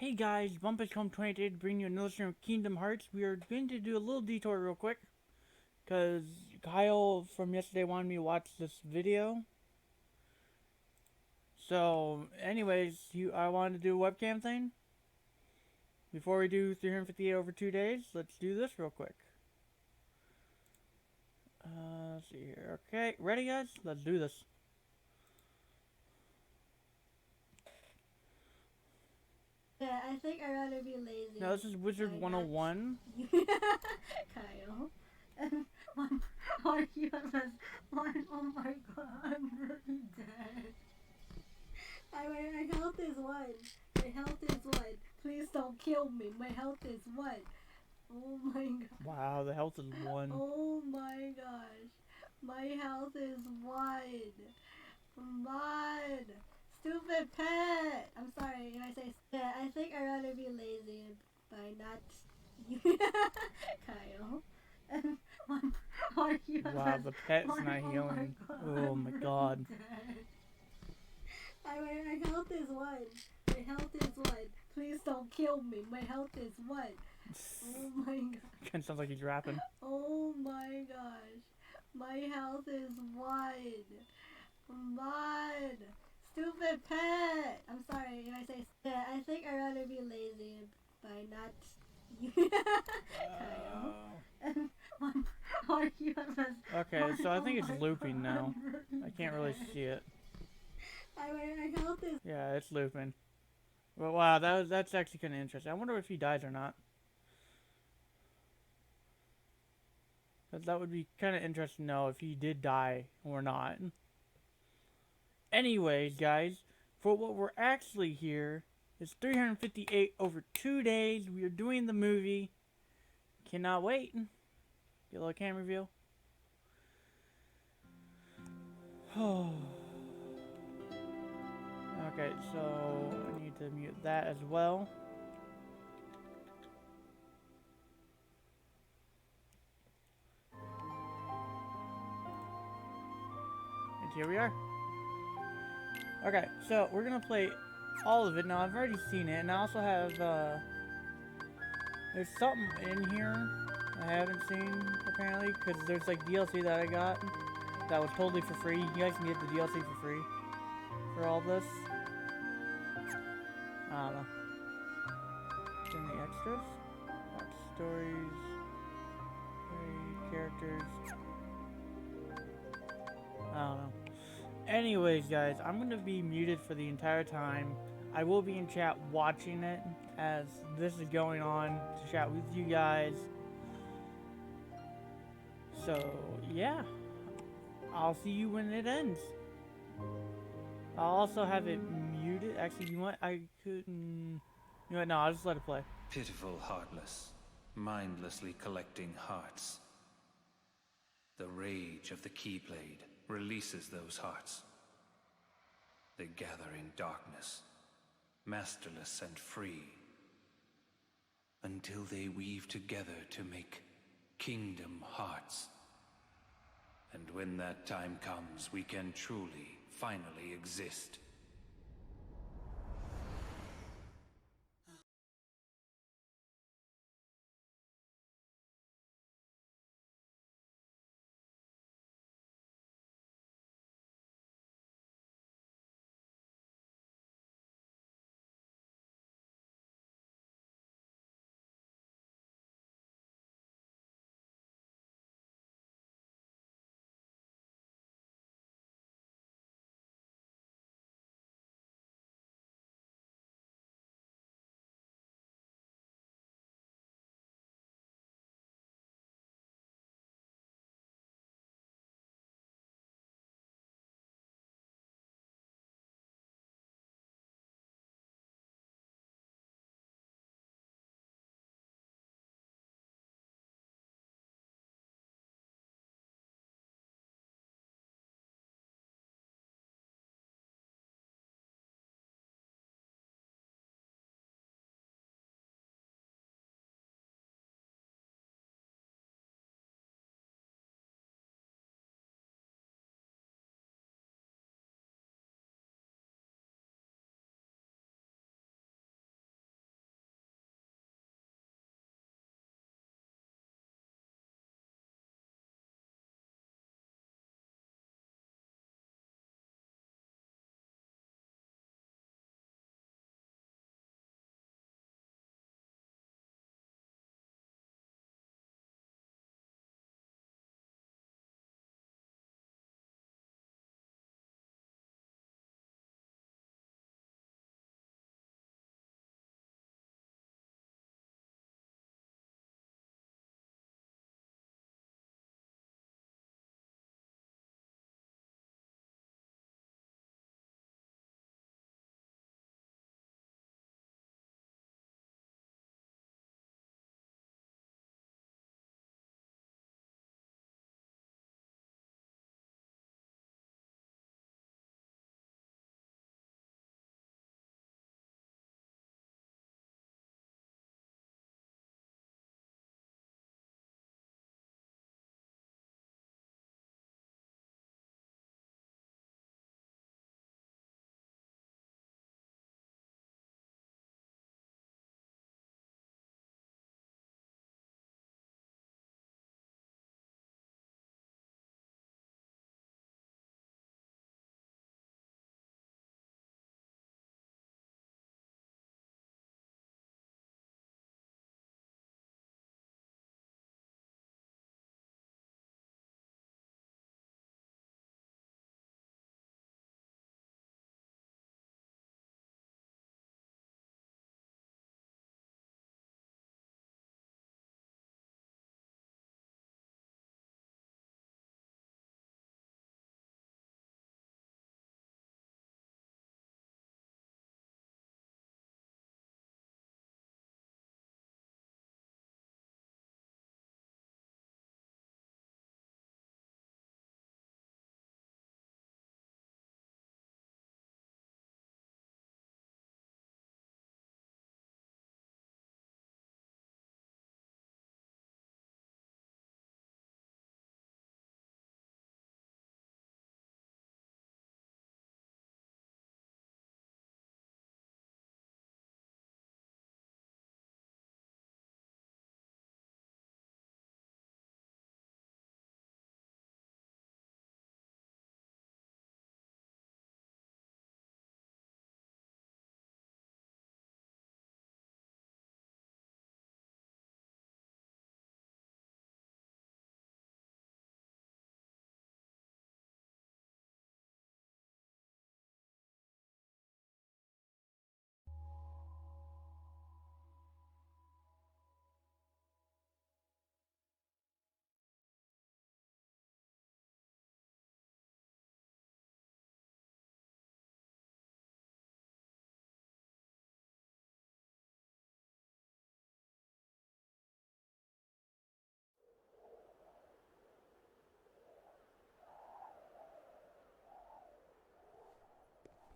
Hey guys, Bumpus Home 28 to bring you another stream of Kingdom Hearts. We are going to do a little detour real quick, because Kyle from yesterday wanted me to watch this video. So, anyways, I wanted to do a webcam thing. Before we do 358 over 2 days, let's do this real quick. Let's see here. Okay, ready guys? Let's do this. Yeah, I think I'd rather be lazy. Now this is Wizard 101. Kyle. And one argument was one, oh my god, I'm really dead. My health is one. My health is one. Please don't kill me. My health is one. Oh my god. Wow, the health is 1. Oh my gosh. My health is one. One. Stupid pet. I'm sorry. Can I say? Yeah, I think I'd rather be lazy by not. Kyle. And one argument Wow, was the pet's one, not oh healing. my god, Oh I'm my really god. dead. My health is one. My health is one. Please don't kill me. My health is one. Oh my god. Kind of sounds like he's rapping. Oh my gosh. My health is one. One. Stupid pet. I'm sorry. Can I say? Yeah, I think I'd rather be lazy by not. Kyle. And one argument was Okay, one, so I oh think it's my looping god, now. I'm really I can't really dead. see it. My health is. Yeah, it's looping. Well, wow, that's actually kind of interesting. I wonder if he dies or not. That would be kind of interesting to know if he did die or not. Anyways, guys, for what we're actually here is 358 over 2 days. We are doing the movie. Cannot wait. Get a little camera view. Okay, so I need to mute that as well. And here we are. Okay, so we're gonna play all of it. Now I've already seen it, and I also have there's something in here I haven't seen apparently, because there's like DLC that I got that was totally for free. You guys can get the DLC for free for all this. I don't know. Then the extras, watch stories, characters. I don't know. Anyways, guys, I'm gonna be muted for the entire time. I will be in chat watching it as this is going on to chat with you guys. So, yeah. I'll see you when it ends. I'll also have it muted. Actually, you know what? I couldn't. You know what? No, I'll just let it play. Pitiful heartless, mindlessly collecting hearts. The rage of the Keyblade releases those hearts. They gather in darkness, masterless and free, until they weave together to make Kingdom Hearts. And when that time comes, we can truly, finally exist.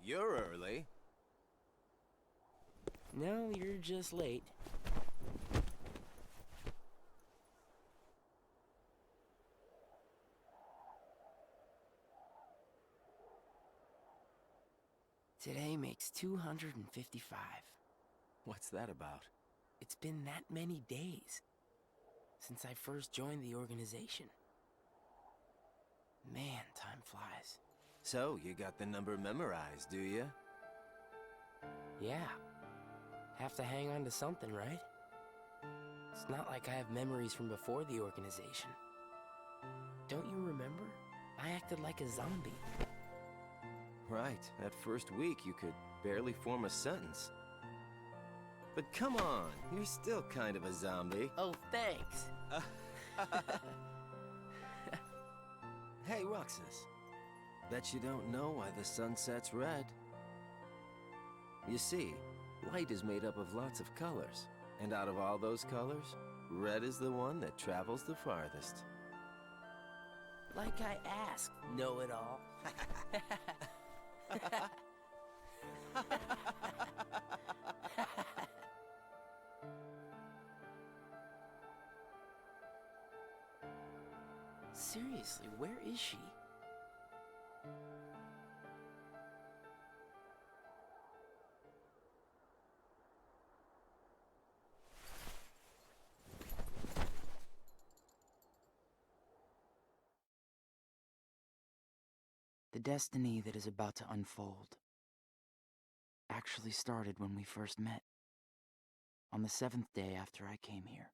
You're early. No, you're just late. Today makes 255. What's that about? It's been that many days since I first joined the organization. Man, time flies. So, you got the number memorized, do you? Yeah. Have to hang on to something, right? It's not like I have memories from before the organization. Don't you remember? I acted like a zombie. Right. That first week, you could barely form a sentence. But come on, you're still kind of a zombie. Oh, thanks. Hey, Roxas. Bet you don't know why the sun sets red. You see, light is made up of lots of colors. And out of all those colors, red is the one that travels the farthest. Like I asked, know-it-all. Seriously, where is she? The destiny that is about to unfold actually started when we first met, on the 7th day after I came here.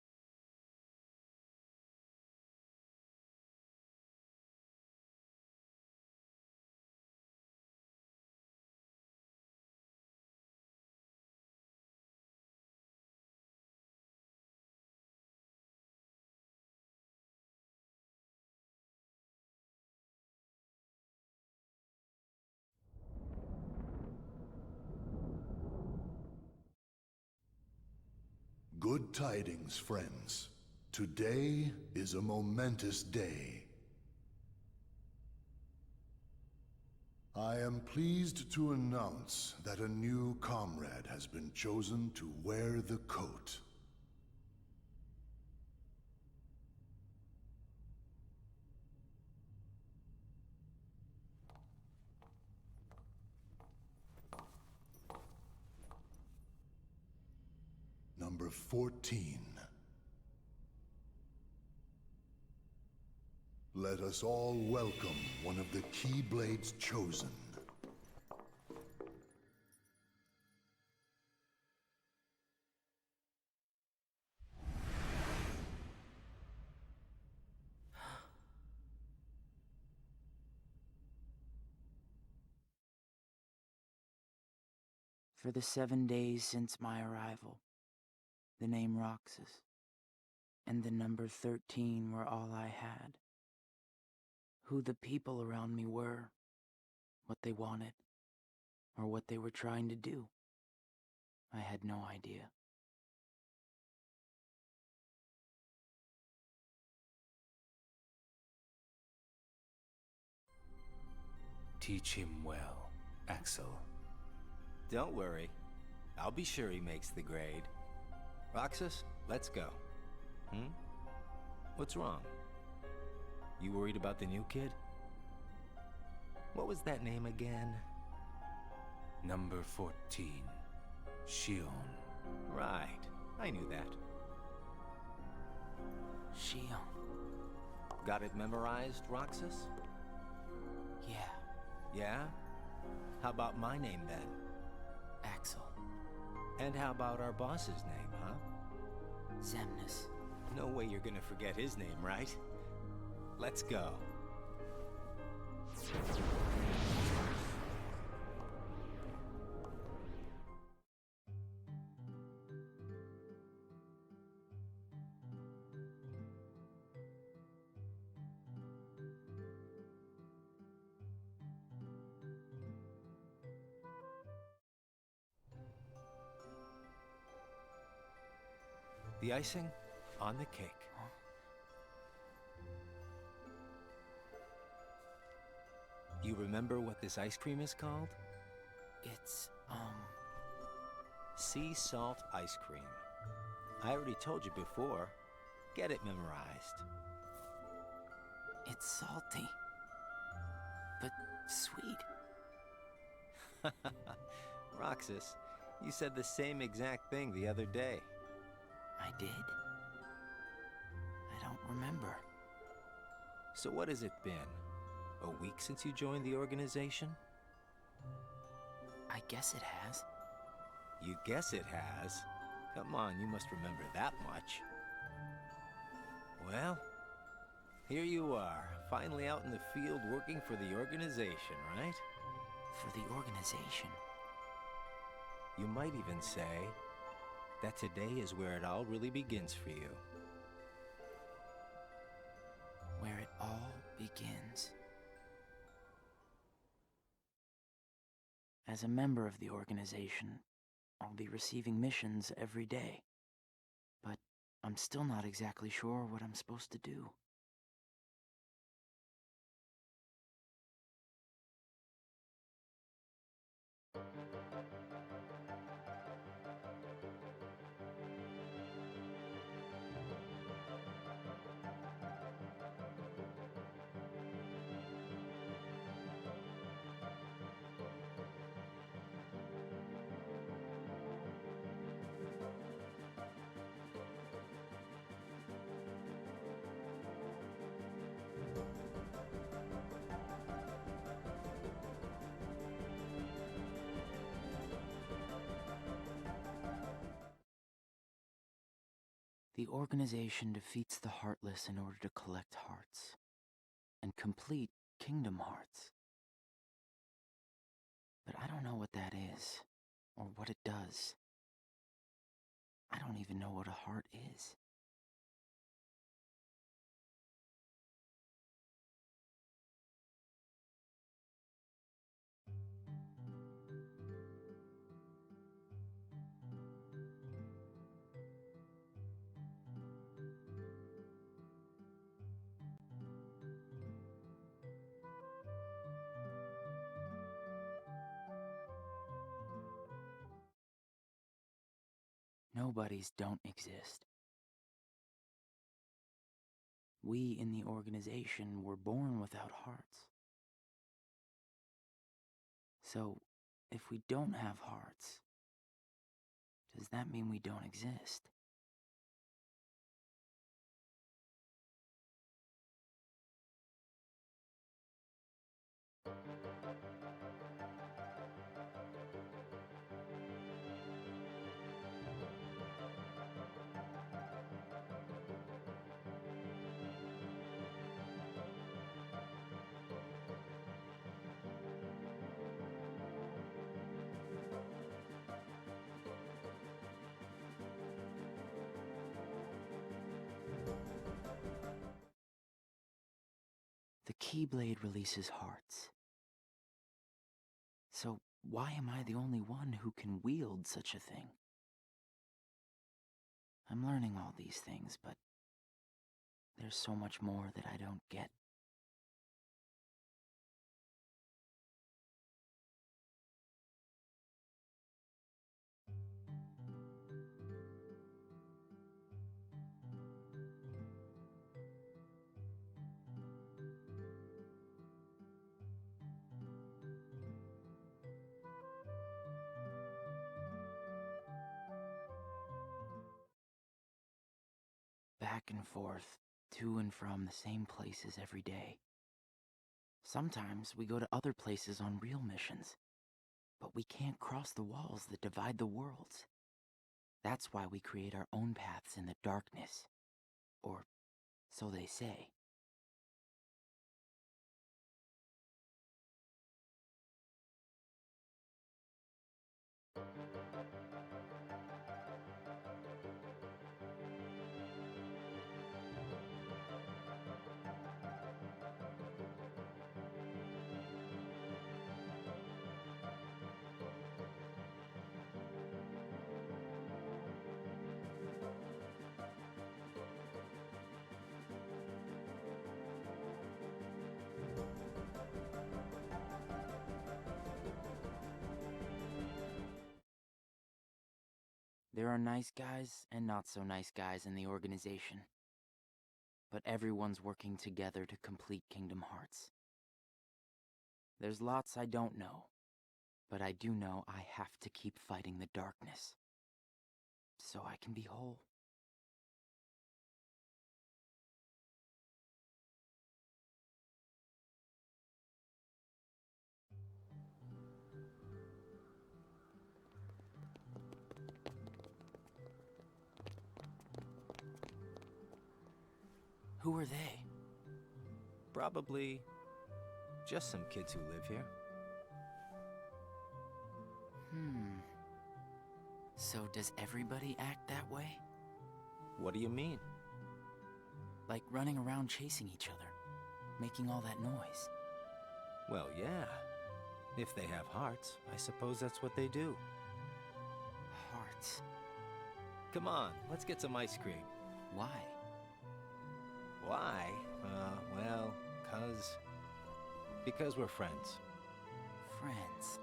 Good tidings, friends. Today is a momentous day. I am pleased to announce that a new comrade has been chosen to wear the coat. Number 14. Let us all welcome one of the Keyblade's chosen. For the 7 days since my arrival, the name Roxas and the number 13 were all I had. Who the people around me were, what they wanted, or what they were trying to do, I had no idea. Teach him well, Axel. Don't worry. I'll be sure he makes the grade. Roxas, let's go. What's wrong? You worried about the new kid? What was that name again? Number 14, Shion. Right. I knew that. Shion. Got it memorized, Roxas? Yeah, Yeah? How about my name then? Axel. And how about our boss's name, huh? Xemnas. No way you're gonna forget his name, right? Let's go. The icing on the cake. You remember what this ice cream is called? It's, Sea salt ice cream. I already told you before. Get it memorized. it's salty. But sweet. Roxas, you said the same exact thing the other day. I did. I don't remember. So what has it been? A week since you joined the organization? I guess it has. You guess it has? Come on, you must remember that much. Well, here you are, finally out in the field working for the organization, right? For the organization. You might even say that today is where it all really begins for you. Where it all begins. As a member of the organization, I'll be receiving missions every day. But I'm still not exactly sure what I'm supposed to do. The organization defeats the Heartless in order to collect hearts and complete Kingdom Hearts. But I don't know what that is, or what it does. I don't even know what a heart is. Nobodies don't exist. We in the organization were born without hearts. So, if we don't have hearts, does that mean we don't exist? The Keyblade releases hearts. So why am I the only one who can wield such a thing? I'm learning all these things, but there's so much more that I don't get. Back and forth, to and from the same places every day. Sometimes we go to other places on real missions, but we can't cross the walls that divide the worlds. That's why we create our own paths in the darkness. Or so they say. There are nice guys and not so nice guys in the organization. But everyone's working together to complete Kingdom Hearts. There's lots I don't know, but I do know I have to keep fighting the darkness, so I can be whole. Who are they? Probably just some kids who live here. So does everybody act that way? What do you mean? Like running around chasing each other, making all that noise. Well, yeah. If they have hearts, I suppose that's what they do. Hearts. Come on, let's get some ice cream. Why? Why? Well, because we're friends. Friends.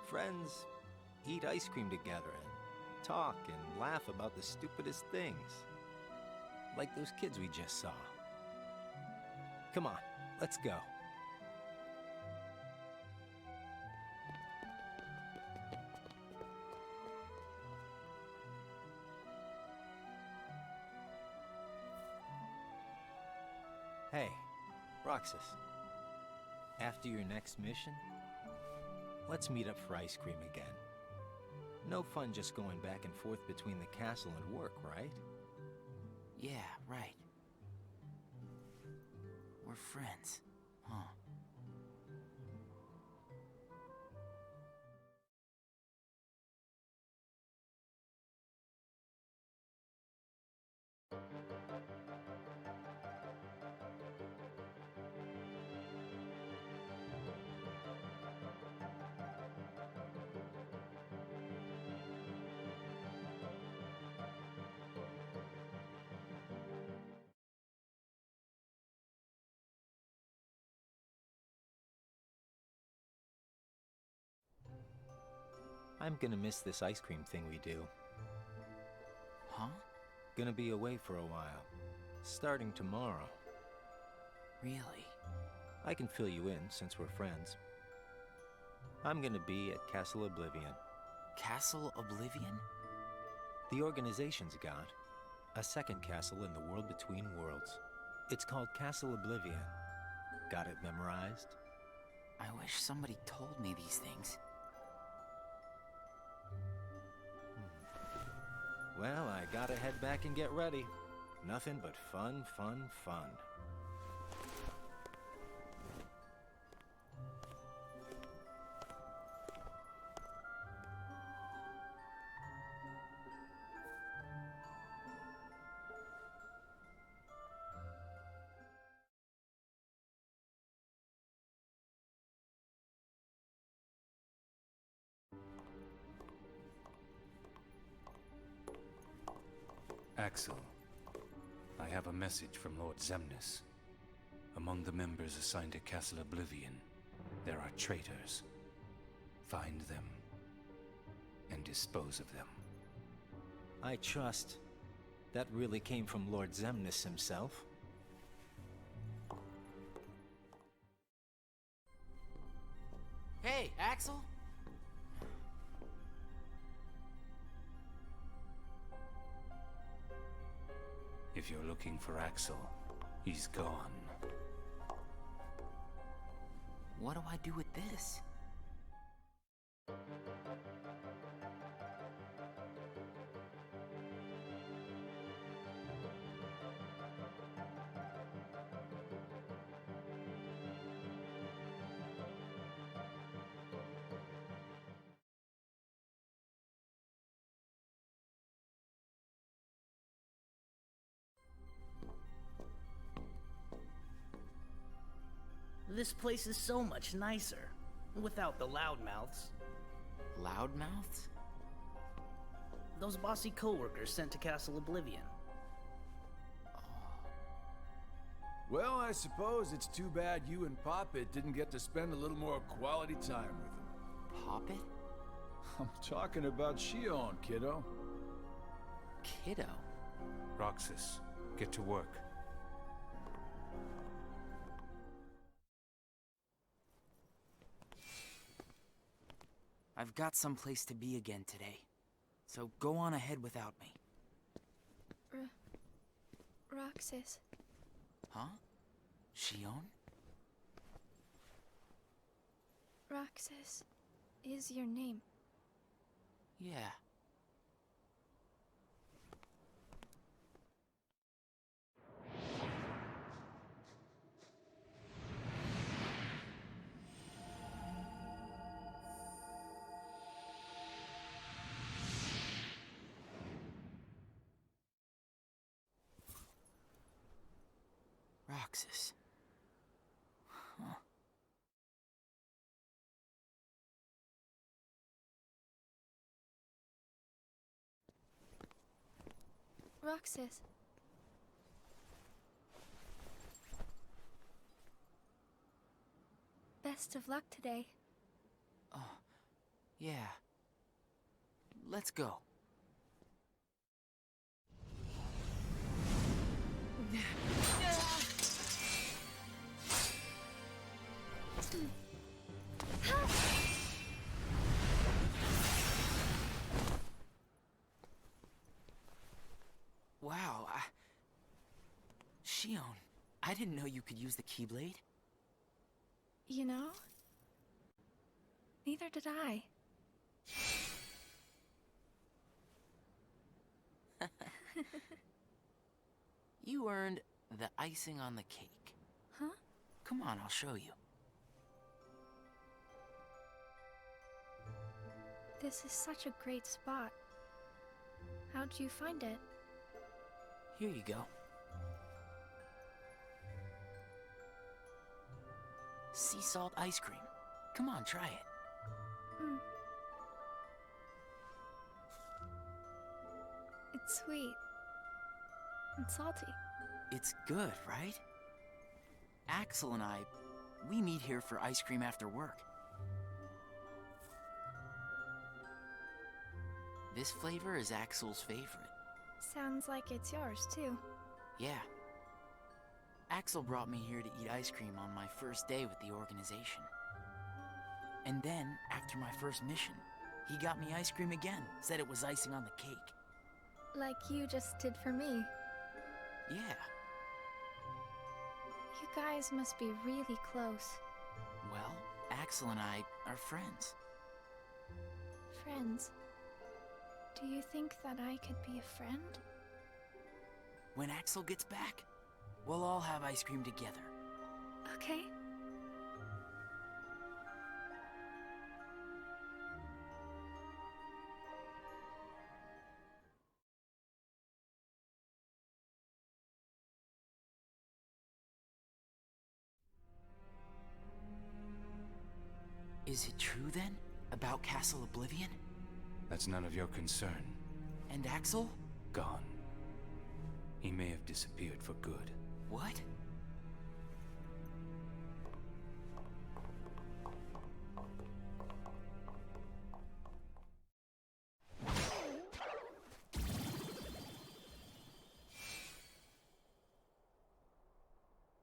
Friends eat ice cream together and talk and laugh about the stupidest things. Like those kids we just saw. Come on, let's go. Hey, Roxas. After your next mission, let's meet up for ice cream again. No fun just going back and forth between the castle and work, right? Yeah, right. We're friends, huh? I'm gonna miss this ice cream thing we do. Huh? Gonna be away for a while. Starting tomorrow. Really? I can fill you in since we're friends. I'm gonna be at Castle Oblivion. Castle Oblivion? The organization's got a second castle in the world between worlds. It's called Castle Oblivion. Got it memorized? I wish somebody told me these things. Well, I gotta head back and get ready. Nothing but fun, fun, fun. Axel, I have a message from Lord Xemnas. Among the members assigned to Castle Oblivion, there are traitors. Find them and dispose of them. I trust that really came from Lord Xemnas himself. Hey, Axel? If you're looking for Axel, he's gone. What do I do with this? This place is so much nicer, without the loudmouths. Loudmouths? Those bossy coworkers sent to Castle Oblivion. Well, I suppose it's too bad you and Poppet didn't get to spend a little more quality time with him. Poppet? I'm talking about Shion, kiddo. Kiddo? Roxas, get to work. I've got someplace to be again today, so go on ahead without me. Roxas. Huh? Shion? Roxas is your name. Yeah. Roxas. Huh. Roxas. Best of luck today. Oh, yeah. Let's go. Wow, Shion, I didn't know you could use the Keyblade. You know? Neither did I. You earned the icing on the cake. Huh? Come on, I'll show you. This is such a great spot. How'd you find it? Here you go. Sea salt ice cream. Come on, try it. It's sweet. And salty. It's good, right? Axel and I, we meet here for ice cream after work. This flavor is Axel's favorite. Sounds like it's yours, too. Yeah. Axel brought me here to eat ice cream on my first day with the organization. And then, after my first mission, he got me ice cream again, said it was icing on the cake. Like you just did for me. Yeah. You guys must be really close. Well, Axel and I are friends. Friends. Do you think that I could be a friend? When Axel gets back, we'll all have ice cream together. Okay. Is it true then, about Castle Oblivion? That's none of your concern. And Axel? Gone. He may have disappeared for good. What?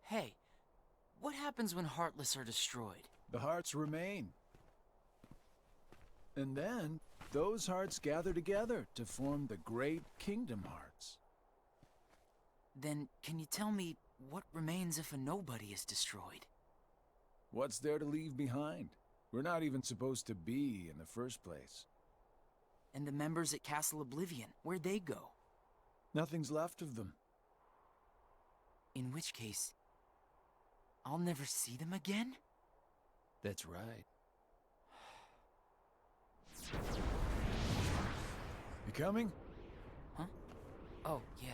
Hey, what happens when Heartless are destroyed? The hearts remain. And then, those hearts gather together to form the great Kingdom Hearts. Then, can you tell me what remains if a nobody is destroyed? What's there to leave behind? We're not even supposed to be in the first place. And the members at Castle Oblivion, where'd they go? Nothing's left of them. In which case, I'll never see them again? That's right. You coming? Huh? Oh, yeah.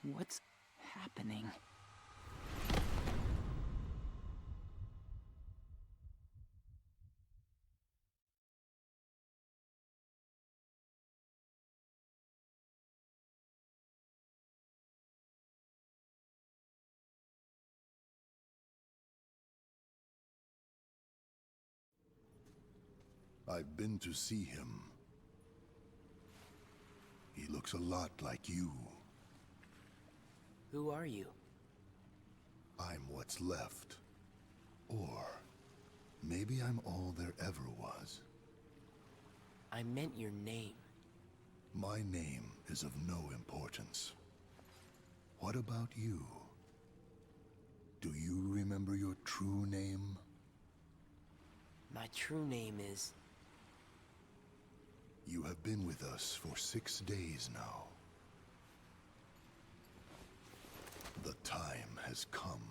What's happening? I've been to see him. He looks a lot like you. Who are you? I'm what's left. Or maybe I'm all there ever was. I meant your name. My name is of no importance. What about you? Do you remember your true name? My true name is... You have been with us for 6 days now. The time has come.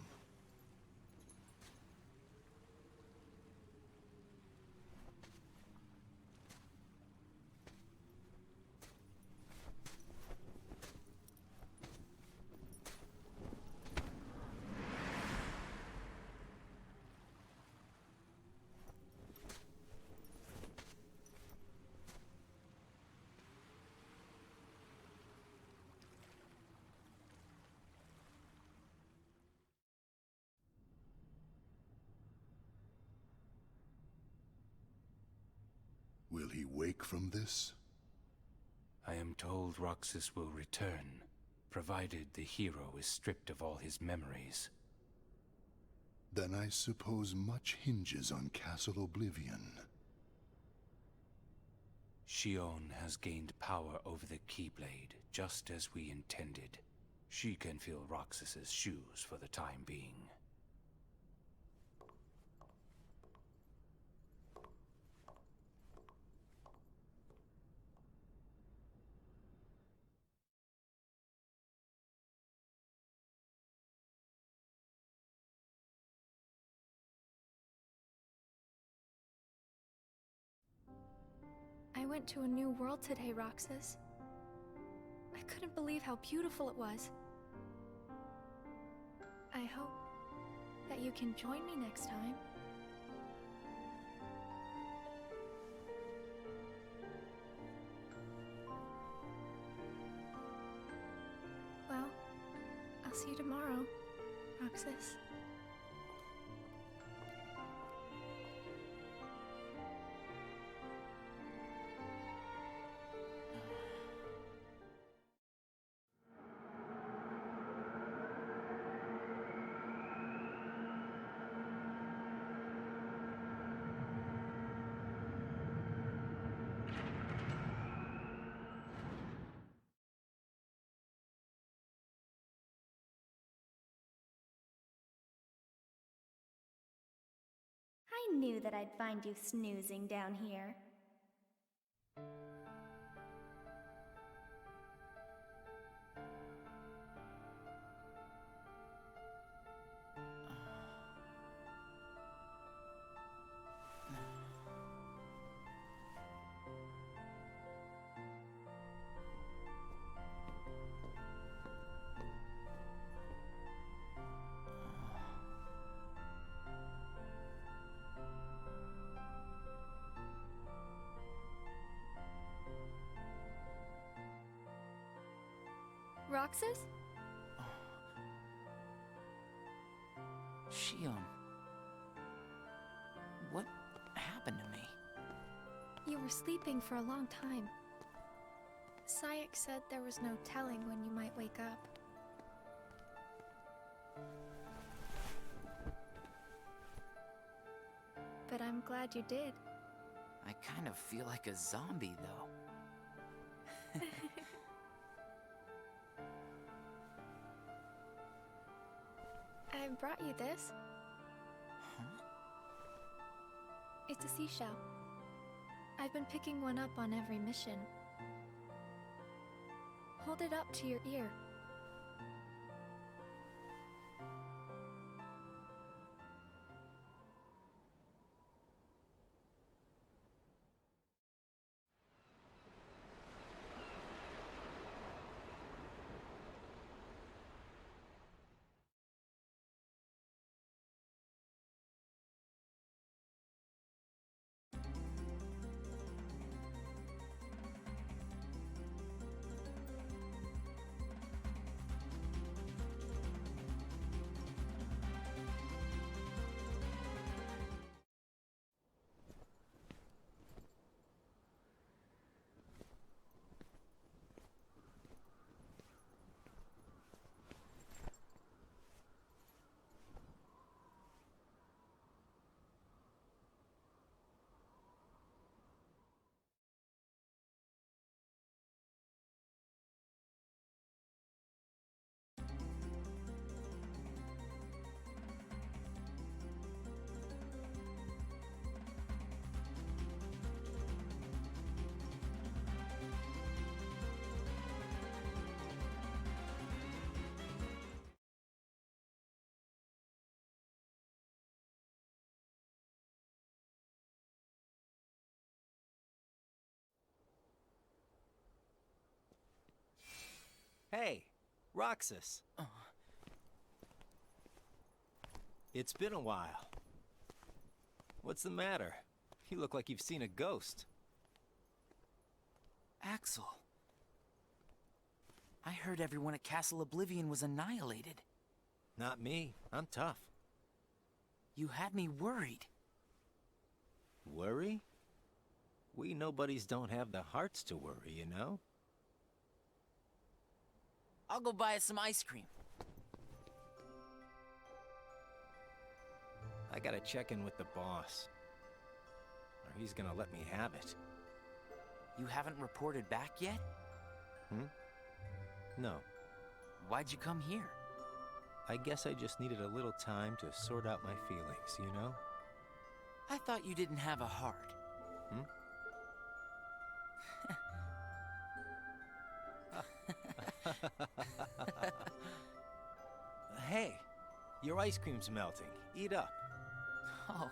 Will he wake from this? I am told Roxas will return, provided the hero is stripped of all his memories. Then I suppose much hinges on Castle Oblivion. Xion has gained power over the Keyblade, just as we intended. She can fill Roxas's shoes for the time being. I went to a new world today, Roxas. I couldn't believe how beautiful it was. I hope that you can join me next time. Well, I'll see you tomorrow, Roxas. I knew that I'd find you snoozing down here. Roxas? Xion. What happened to me? You were sleeping for a long time. Sayek said there was no telling when you might wake up. But I'm glad you did. I kind of feel like a zombie, though. I brought you this. Huh? It's a seashell. I've been picking one up on every mission. Hold it up to your ear. Hey, Roxas. It's been a while. What's the matter? You look like you've seen a ghost. Axel. I heard everyone at Castle Oblivion was annihilated. Not me. I'm tough. You had me worried. Worry? We nobodies don't have the hearts to worry, you know? I'll go buy us some ice cream. I gotta check in with the boss. Or he's gonna let me have it. You haven't reported back yet? No. Why'd you come here? I guess I just needed a little time to sort out my feelings, you know? I thought you didn't have a heart. Hey, your ice cream's melting. Eat up. Oh.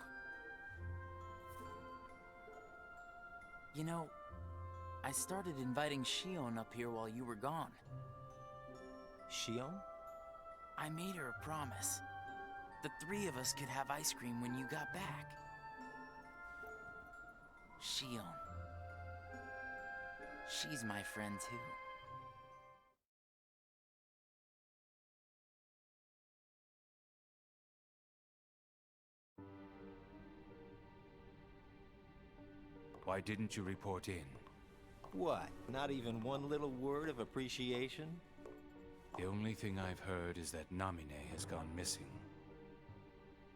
You know, I started inviting Shion up here while you were gone. Shion? I made her a promise. The three of us could have ice cream when you got back. Shion. She's my friend too. Why didn't you report in? What? Not even one little word of appreciation? The only thing I've heard is that Namine has gone missing.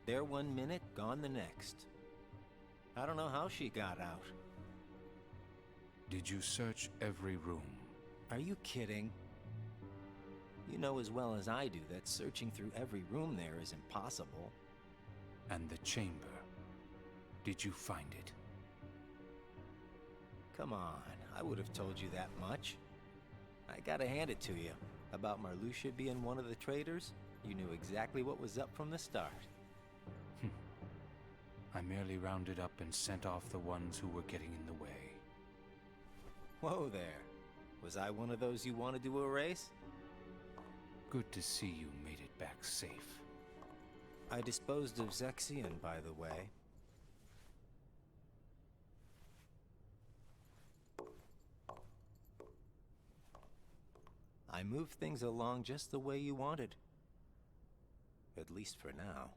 There 1 minute, gone the next. I don't know how she got out. Did you search every room? Are you kidding? You know as well as I do that searching through every room there is impossible. And the chamber? Did you find it? Come on, I would have told you that much. I gotta hand it to you. About Marluxia being one of the traitors, you knew exactly what was up from the start. I merely rounded up and sent off the ones who were getting in the way. Whoa there. Was I one of those you wanted to erase? Good to see you made it back safe. I disposed of Zexion, by the way. I moved things along just the way you wanted. At least for now.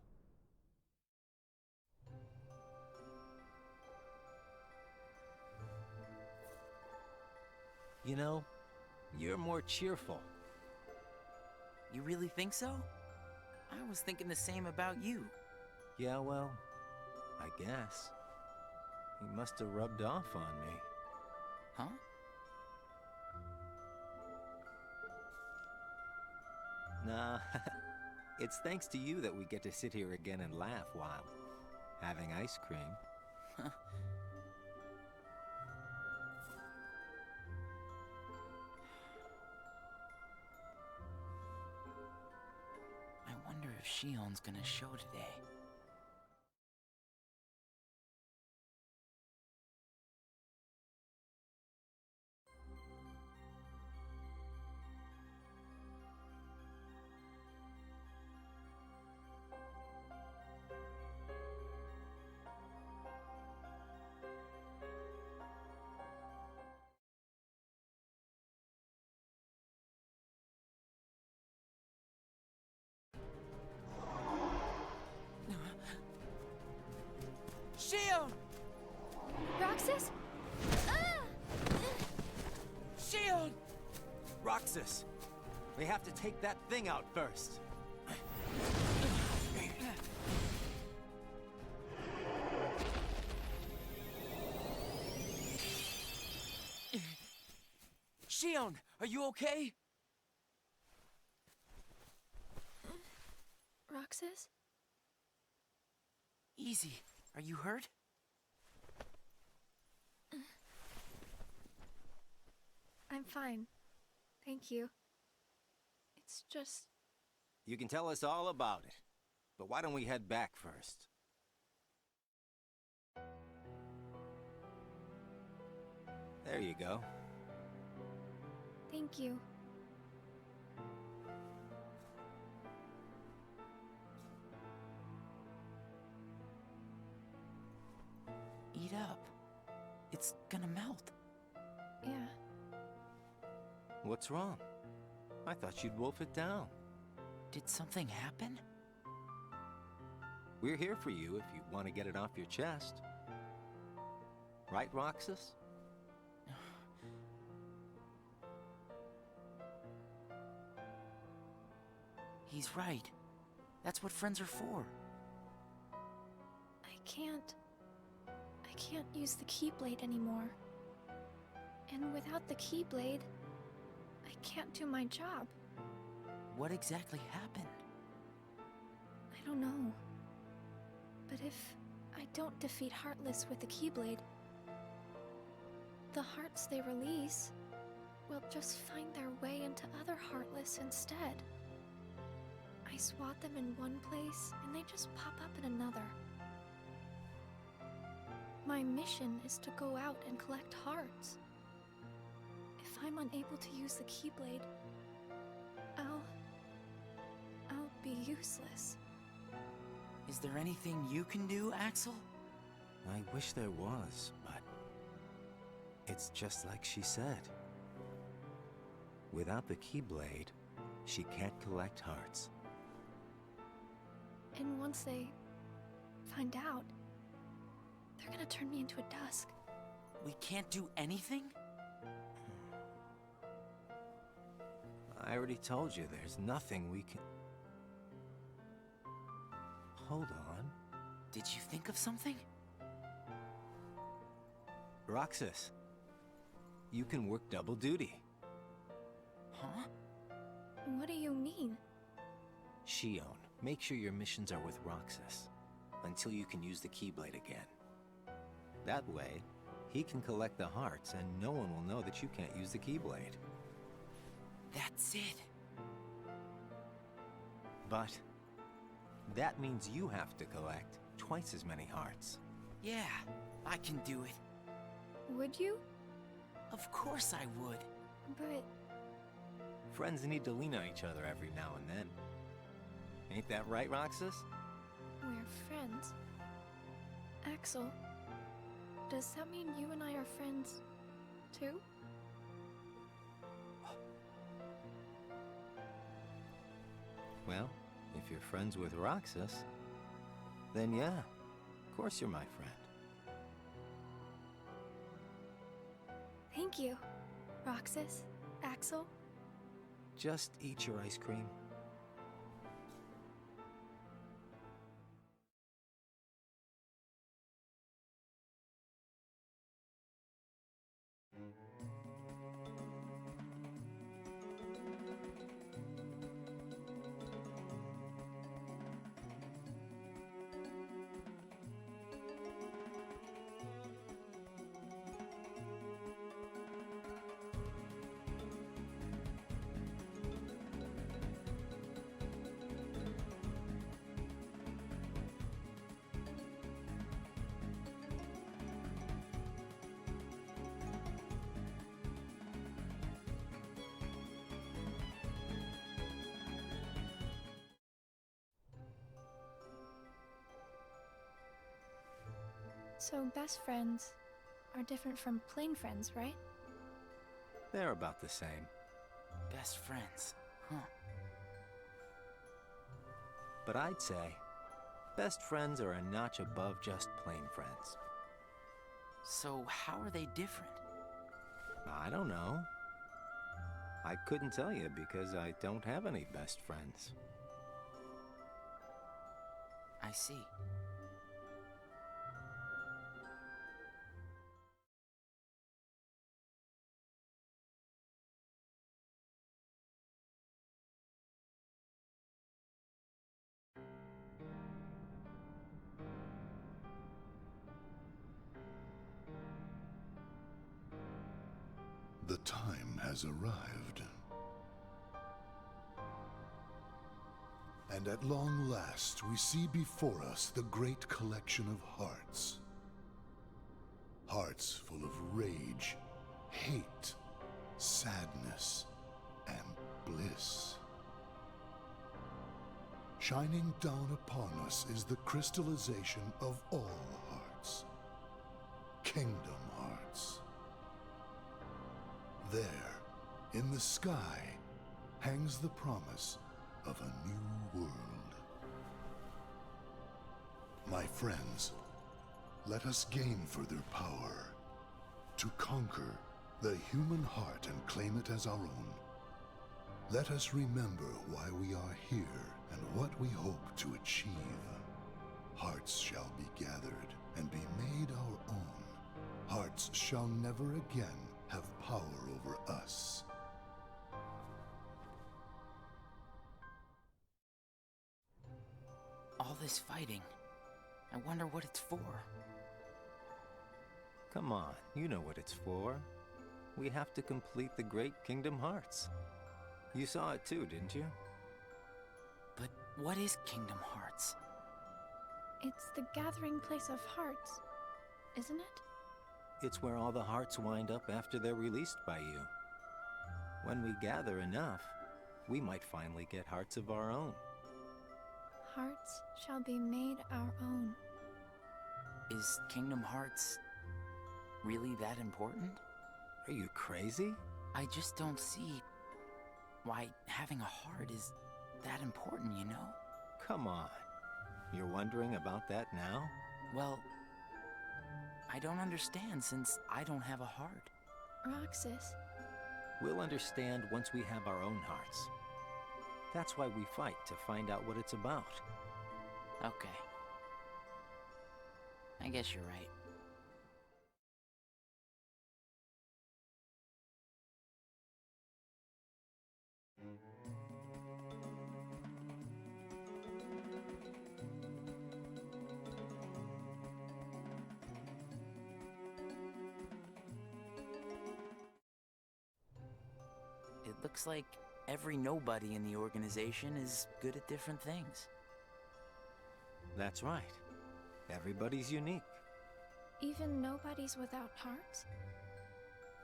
You know, you're more cheerful. You really think so? I was thinking the same about you. Yeah, well, I guess. He must have rubbed off on me. Huh? Nah, it's thanks to you that we get to sit here again and laugh while having ice cream. I wonder if Shion's gonna show today. Shion! Roxas? Ah! Shion! Roxas! We have to take that thing out first. Shion, are you okay? Roxas? Easy. Are you hurt? I'm fine. Thank you. It's just... You can tell us all about it. But why don't we head back first? There you go. Thank you. heat up. It's gonna melt. Yeah. What's wrong? I thought you'd wolf it down. Did something happen? We're here for you if you want to get it off your chest. Right, Roxas? He's right. That's what friends are for. I can't use the Keyblade anymore. And without the Keyblade, I can't do my job. What exactly happened? I don't know. But if I don't defeat Heartless with the Keyblade, the hearts they release will just find their way into other Heartless instead. I swat them in one place, and they just pop up in another. My mission is to go out and collect hearts. If I'm unable to use the Keyblade, I'll be useless. Is there anything you can do, Axel? I wish there was, but it's just like she said. Without the Keyblade, she can't collect hearts. And once they find out, they're gonna turn me into a Dusk. We can't do anything? I already told you there's nothing we can... Hold on. Did you think of something? Roxas, you can work double duty. Huh? What do you mean? Shion, make sure your missions are with Roxas until you can use the Keyblade again. That way, he can collect the hearts and no one will know that you can't use the Keyblade. That's it. But that means you have to collect twice as many hearts. Yeah, I can do it. Would you? Of course I would. But Friends need to lean on each other every now and then. Ain't that right, Roxas? we're friends. Axel, does that mean you and I are friends, too? Well, if you're friends with Roxas, then yeah, of course you're my friend. Thank you, Roxas, Axel. Just eat your ice cream. So best friends are different from plain friends, right? They're about the same. Best friends, huh? But I'd say, best friends are a notch above just plain friends. So how are they different? I don't know. I couldn't tell you because I don't have any best friends. I see. The time has arrived. And at long last, we see before us the great collection of hearts. Hearts full of rage, hate, sadness, and bliss. Shining down upon us is the crystallization of all hearts. Kingdom Hearts. There, in the sky, hangs the promise of a new world. My friends, let us gain further power to conquer the human heart and claim it as our own. Let us remember why we are here and what we hope to achieve. Hearts shall be gathered and be made our own. Hearts shall never again have power over us. All this fighting. I wonder what it's for. Come on, you know what it's for. We have to complete the Great Kingdom Hearts. You saw it too, didn't you? But what is Kingdom Hearts? It's the gathering place of hearts, isn't it? It's where all the hearts wind up after they're released by you. When we gather enough, we might finally get hearts of our own. Hearts shall be made our own. Is Kingdom Hearts really that important? Are you crazy? I just don't see why having a heart is that important, you know? Come on. You're wondering about that now? Well, I don't understand since I don't have a heart. Roxas. We'll understand once we have our own hearts. That's why we fight, to find out what it's about. Okay. I guess you're right. It looks like every nobody in the organization is good at different things. That's right. Everybody's unique. Even nobodies without hearts?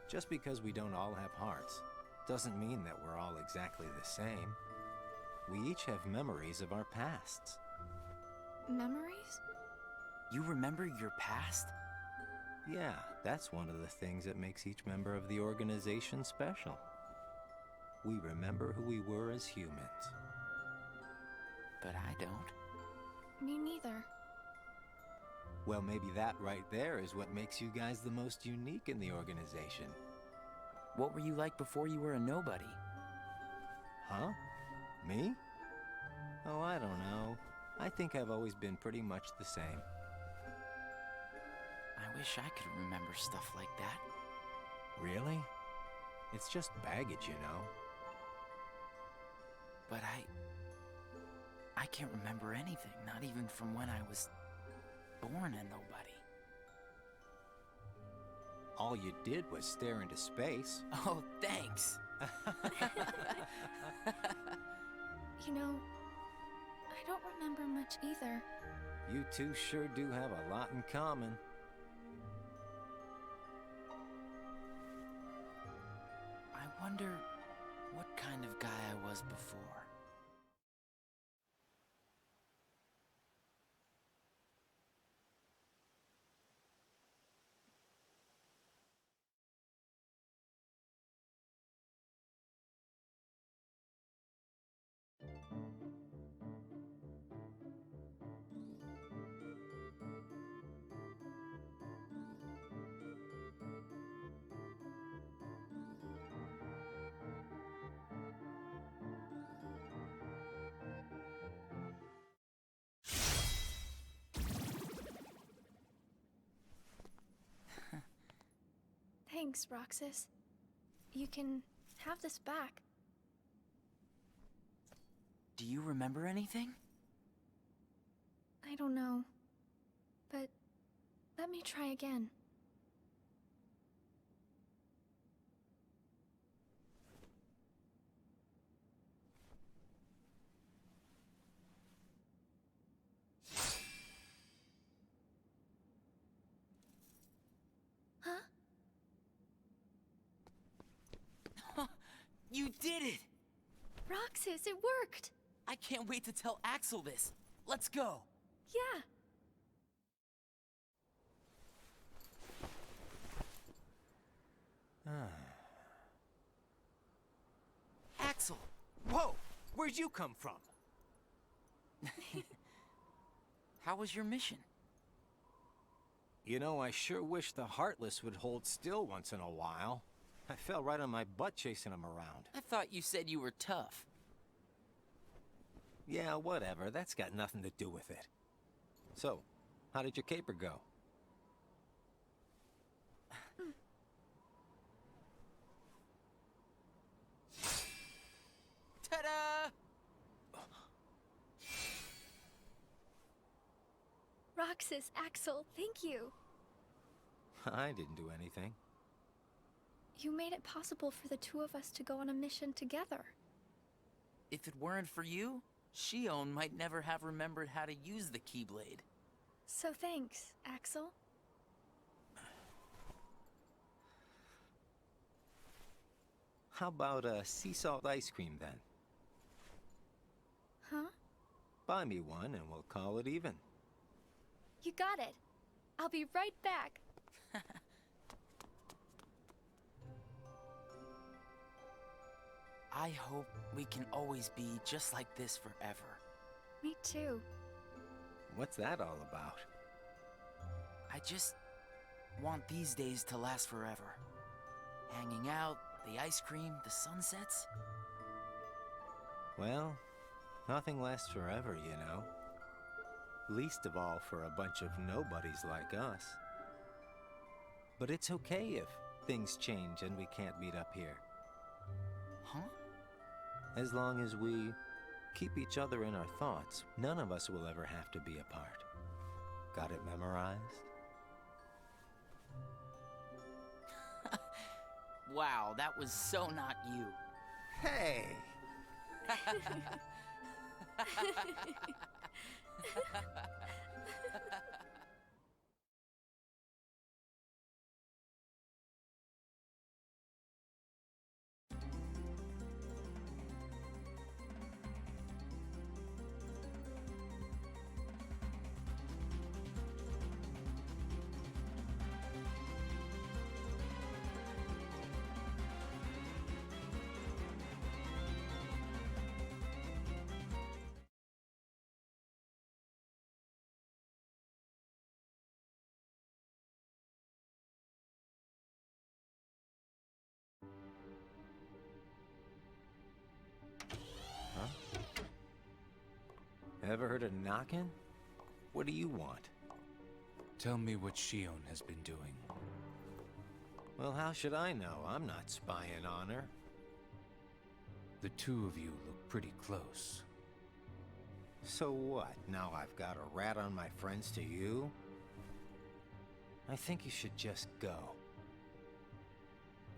Just because we don't all have hearts doesn't mean that we're all exactly the same. We each have memories of our pasts. Memories? You remember your past? Yeah, that's one of the things that makes each member of the organization special. We remember who we were as humans. But I don't. Me neither. Well, maybe that right there is what makes you guys the most unique in the organization. What were you like before you were a nobody? Huh? Me? Oh, I don't know. I think I've always been pretty much the same. I wish I could remember stuff like that. Really? It's just baggage, you know. But I can't remember anything, not even from when I was born a nobody. All you did was stare into space. Oh, thanks. You know, I don't remember much either. You two sure do have a lot in common. I wonder what kind of guy I was before. Thanks, Roxas. You can have this back. Do you remember anything? I don't know. But let me try again. Huh? You did it! Roxas, it worked! I can't wait to tell Axel this. Let's go. Yeah. Axel! Whoa! Where'd you come from? How was your mission? You know, I sure wish the Heartless would hold still once in a while. I fell right on my butt chasing them around. I thought you said you were tough. Yeah, whatever. That's got nothing to do with it. So, how did your caper go? Ta-da! Roxas, Axel, thank you. I didn't do anything. You made it possible for the two of us to go on a mission together. If it weren't for you, Shion might never have remembered how to use the Keyblade. So thanks, Axel. How about sea salt ice cream then? Huh? Buy me one and we'll call it even. You got it. I'll be right back. I hope we can always be just like this forever. Me too. What's that all about? I just want these days to last forever. Hanging out, the ice cream, the sunsets. Well, nothing lasts forever, you know. Least of all for a bunch of nobodies like us. But it's okay if things change and we can't meet up here. Huh? As long as we keep each other in our thoughts, none of us will ever have to be apart. Got it memorized? Wow, that was so not you. Hey! Ever heard of knocking? What do you want? Tell me what Shion has been doing. Well, how should I know? I'm not spying on her. The two of you look pretty close. So what? Now I've got a rat on my friends to you? I think you should just go.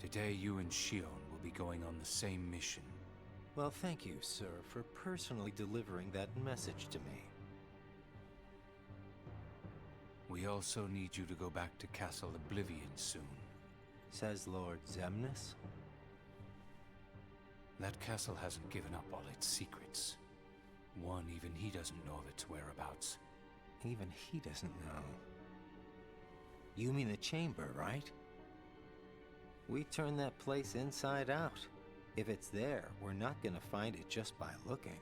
Today you and Shion will be going on the same mission. Well, thank you, sir, for personally delivering that message to me. We also need you to go back to Castle Oblivion soon. Says Lord Xemnas? That castle hasn't given up all its secrets. One, even he doesn't know of its whereabouts. Even he doesn't know. You mean the chamber, right? We turned that place inside out. If it's there, we're not gonna find it just by looking.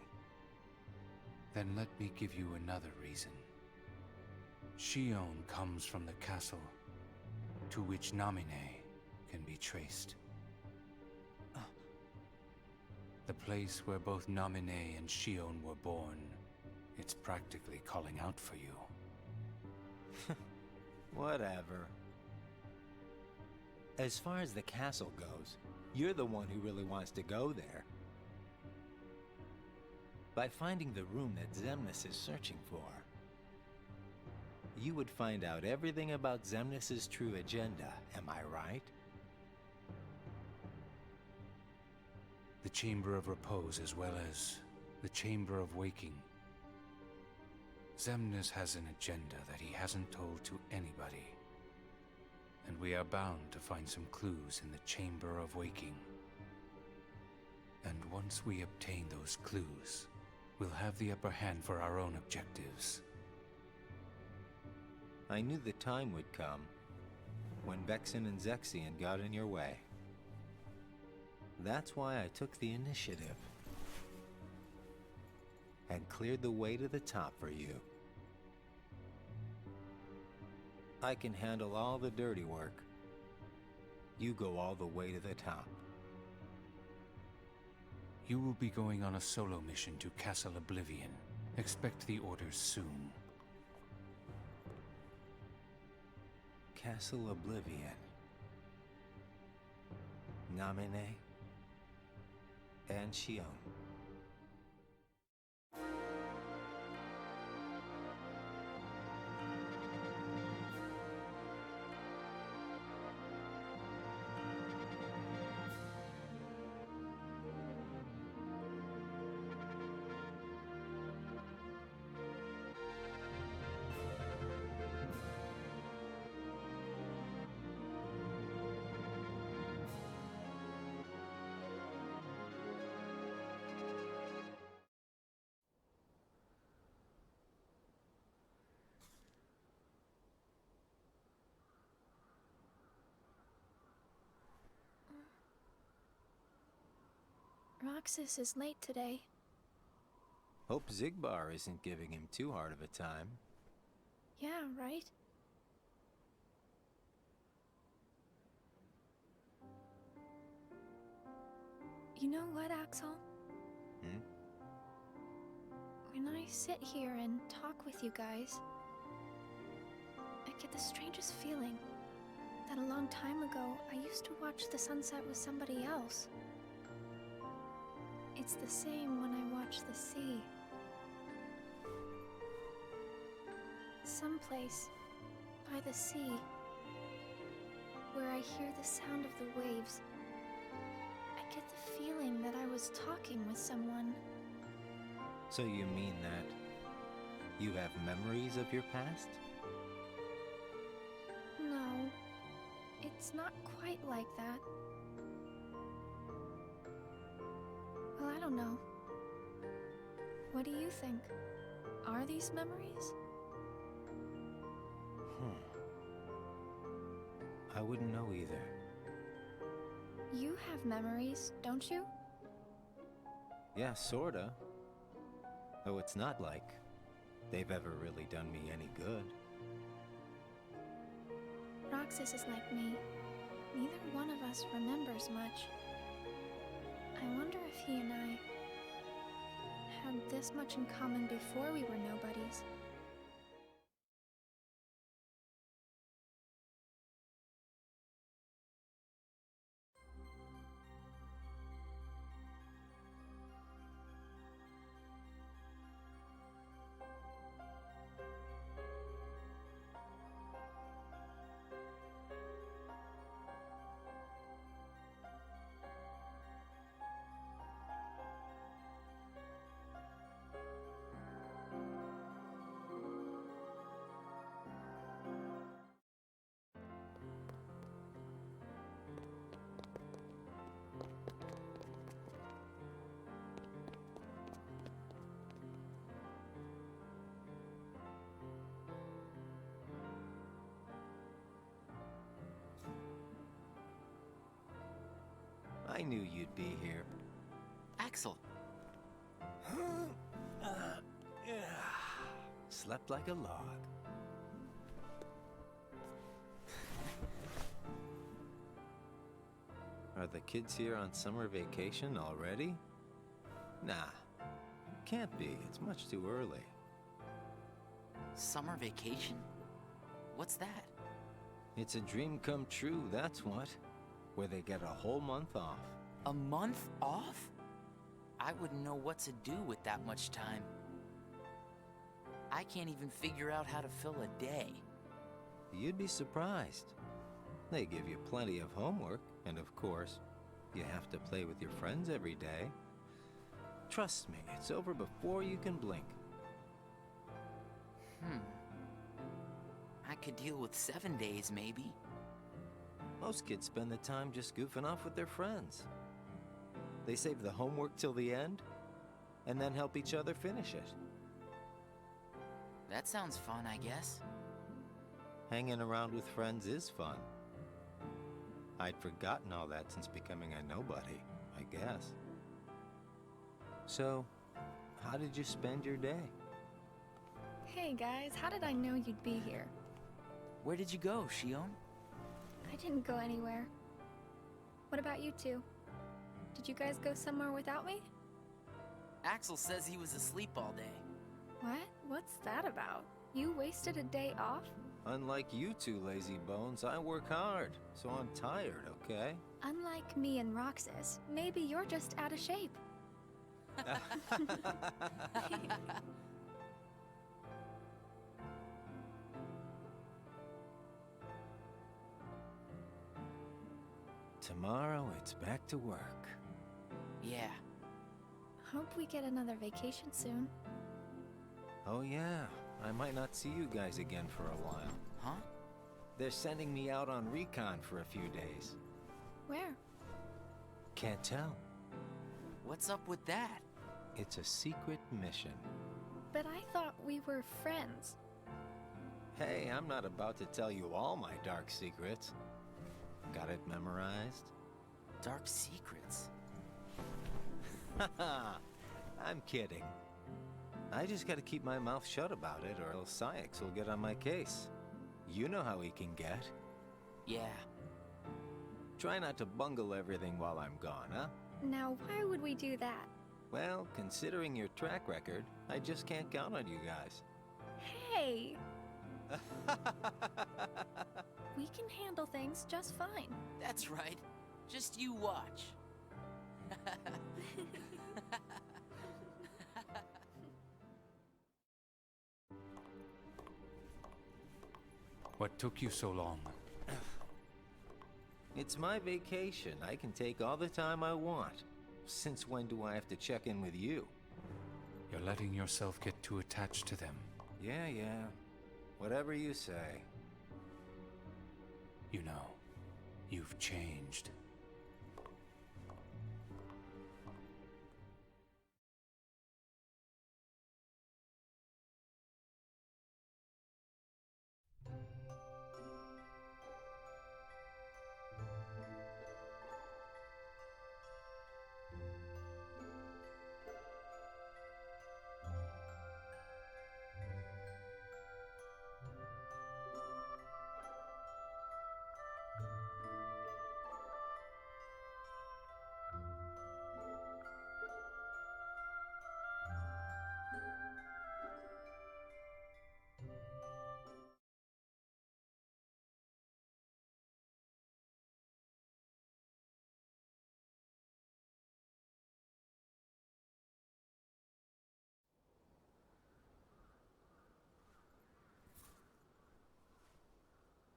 Then let me give you another reason. Shion comes from the castle to which Namine can be traced. The place where both Namine and Shion were born. It's practically calling out for you. Whatever. As far as the castle goes, you're the one who really wants to go there. By finding the room that Xemnas is searching for, you would find out everything about Xemnas' true agenda, am I right? The Chamber of Repose as well as the Chamber of Waking. Xemnas has an agenda that he hasn't told to anybody. And we are bound to find some clues in the Chamber of Waking. And once we obtain those clues, we'll have the upper hand for our own objectives. I knew the time would come when Vexen and Zexion got in your way. That's why I took the initiative and cleared the way to the top for you. I can handle all the dirty work. You go all the way to the top. You will be going on a solo mission to Castle Oblivion. Expect the orders soon. Castle Oblivion. Namine and Shion. Roxas is late today. Hope Zigbar isn't giving him too hard of a time. Yeah, right? You know what, Axel? Hmm? When I sit here and talk with you guys, I get the strangest feeling that a long time ago I used to watch the sunset with somebody else. It's the same when I watch the sea. Someplace by the sea, where I hear the sound of the waves, I get the feeling that I was talking with someone. So you mean that you have memories of your past? No, it's not quite like that. Well, I don't know. What do you think? Are these memories? I wouldn't know either. You have memories, don't you? Yeah, sorta. Though it's not like they've ever really done me any good. Roxas is like me. Neither one of us remembers much. I wonder if he and I had this much in common before we were nobodies. I knew you'd be here. Axel. Slept like a log. Are the kids here on summer vacation already? Nah, can't be. It's much too early. Summer vacation? What's that? It's a dream come true, that's what. Where they get a whole month off. A month off? I wouldn't know what to do with that much time. I can't even figure out how to fill a day. You'd be surprised. They give you plenty of homework, and of course, you have to play with your friends every day. Trust me, it's over before you can blink. I could deal with 7 days, maybe. Most kids spend the time just goofing off with their friends. They save the homework till the end, and then help each other finish it. That sounds fun, I guess. Hanging around with friends is fun. I'd forgotten all that since becoming a nobody. I guess. So, how did you spend your day? Hey guys, how did I know you'd be here? Where did you go, Shion? I didn't go anywhere. What about you two? Did you guys go somewhere without me? Axel says he was asleep all day. What? What's that about? You wasted a day off? Unlike you two lazy bones, I work hard, so I'm tired, okay? Unlike me and Roxas, maybe you're just out of shape. Tomorrow, it's back to work. Yeah. Hope we get another vacation soon. Oh yeah, I might not see you guys again for a while. Huh? They're sending me out on recon for a few days. Where? Can't tell. What's up with that? It's a secret mission. But I thought we were friends. Hey, I'm not about to tell you all my dark secrets. Got it memorized? Dark secrets. Haha, I'm kidding. I just gotta keep my mouth shut about it, or else Sykes will get on my case. You know how he can get. Yeah. Try not to bungle everything while I'm gone, huh? Now, why would we do that? Well, considering your track record, I just can't count on you guys. Hey! We can handle things just fine. That's right. Just you watch. What took you so long? It's my vacation. I can take all the time I want. Since when do I have to check in with you? You're letting yourself get too attached to them. Yeah. Whatever you say. You know, you've changed.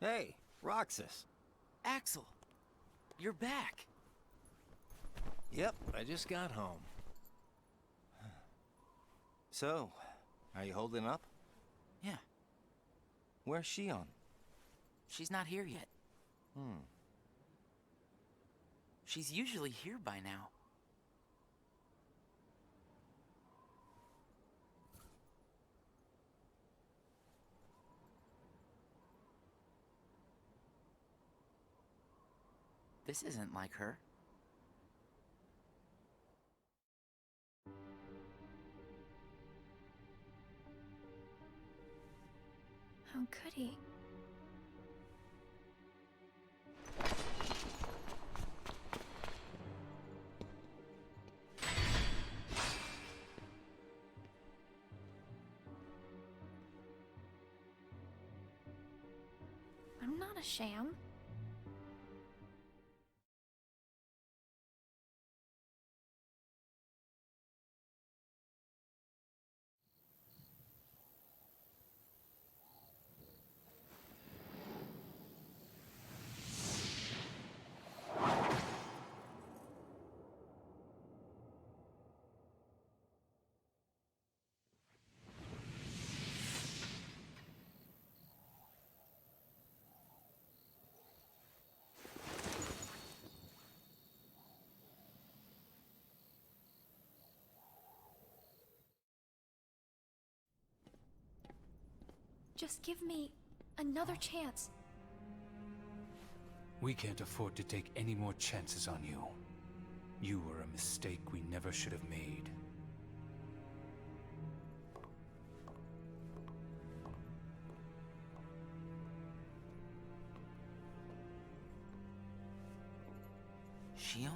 Hey, Roxas. Axel, you're back. Yep, I just got home. So, are you holding up? Yeah. Where's Shion? She's not here yet. She's usually here by now. This isn't like her. How could he? I'm not a sham. Just give me another chance. We can't afford to take any more chances on you. You were a mistake we never should have made. Shion?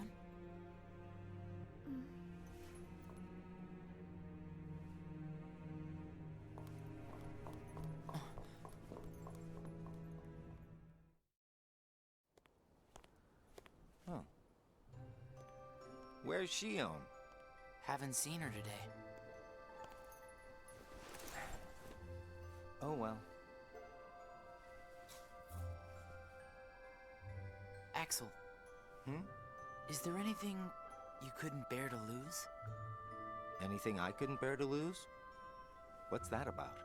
Huh. Where's Shion? Haven't seen her today. Oh well. Axel. Hmm? Is there anything you couldn't bear to lose? Anything I couldn't bear to lose? What's that about?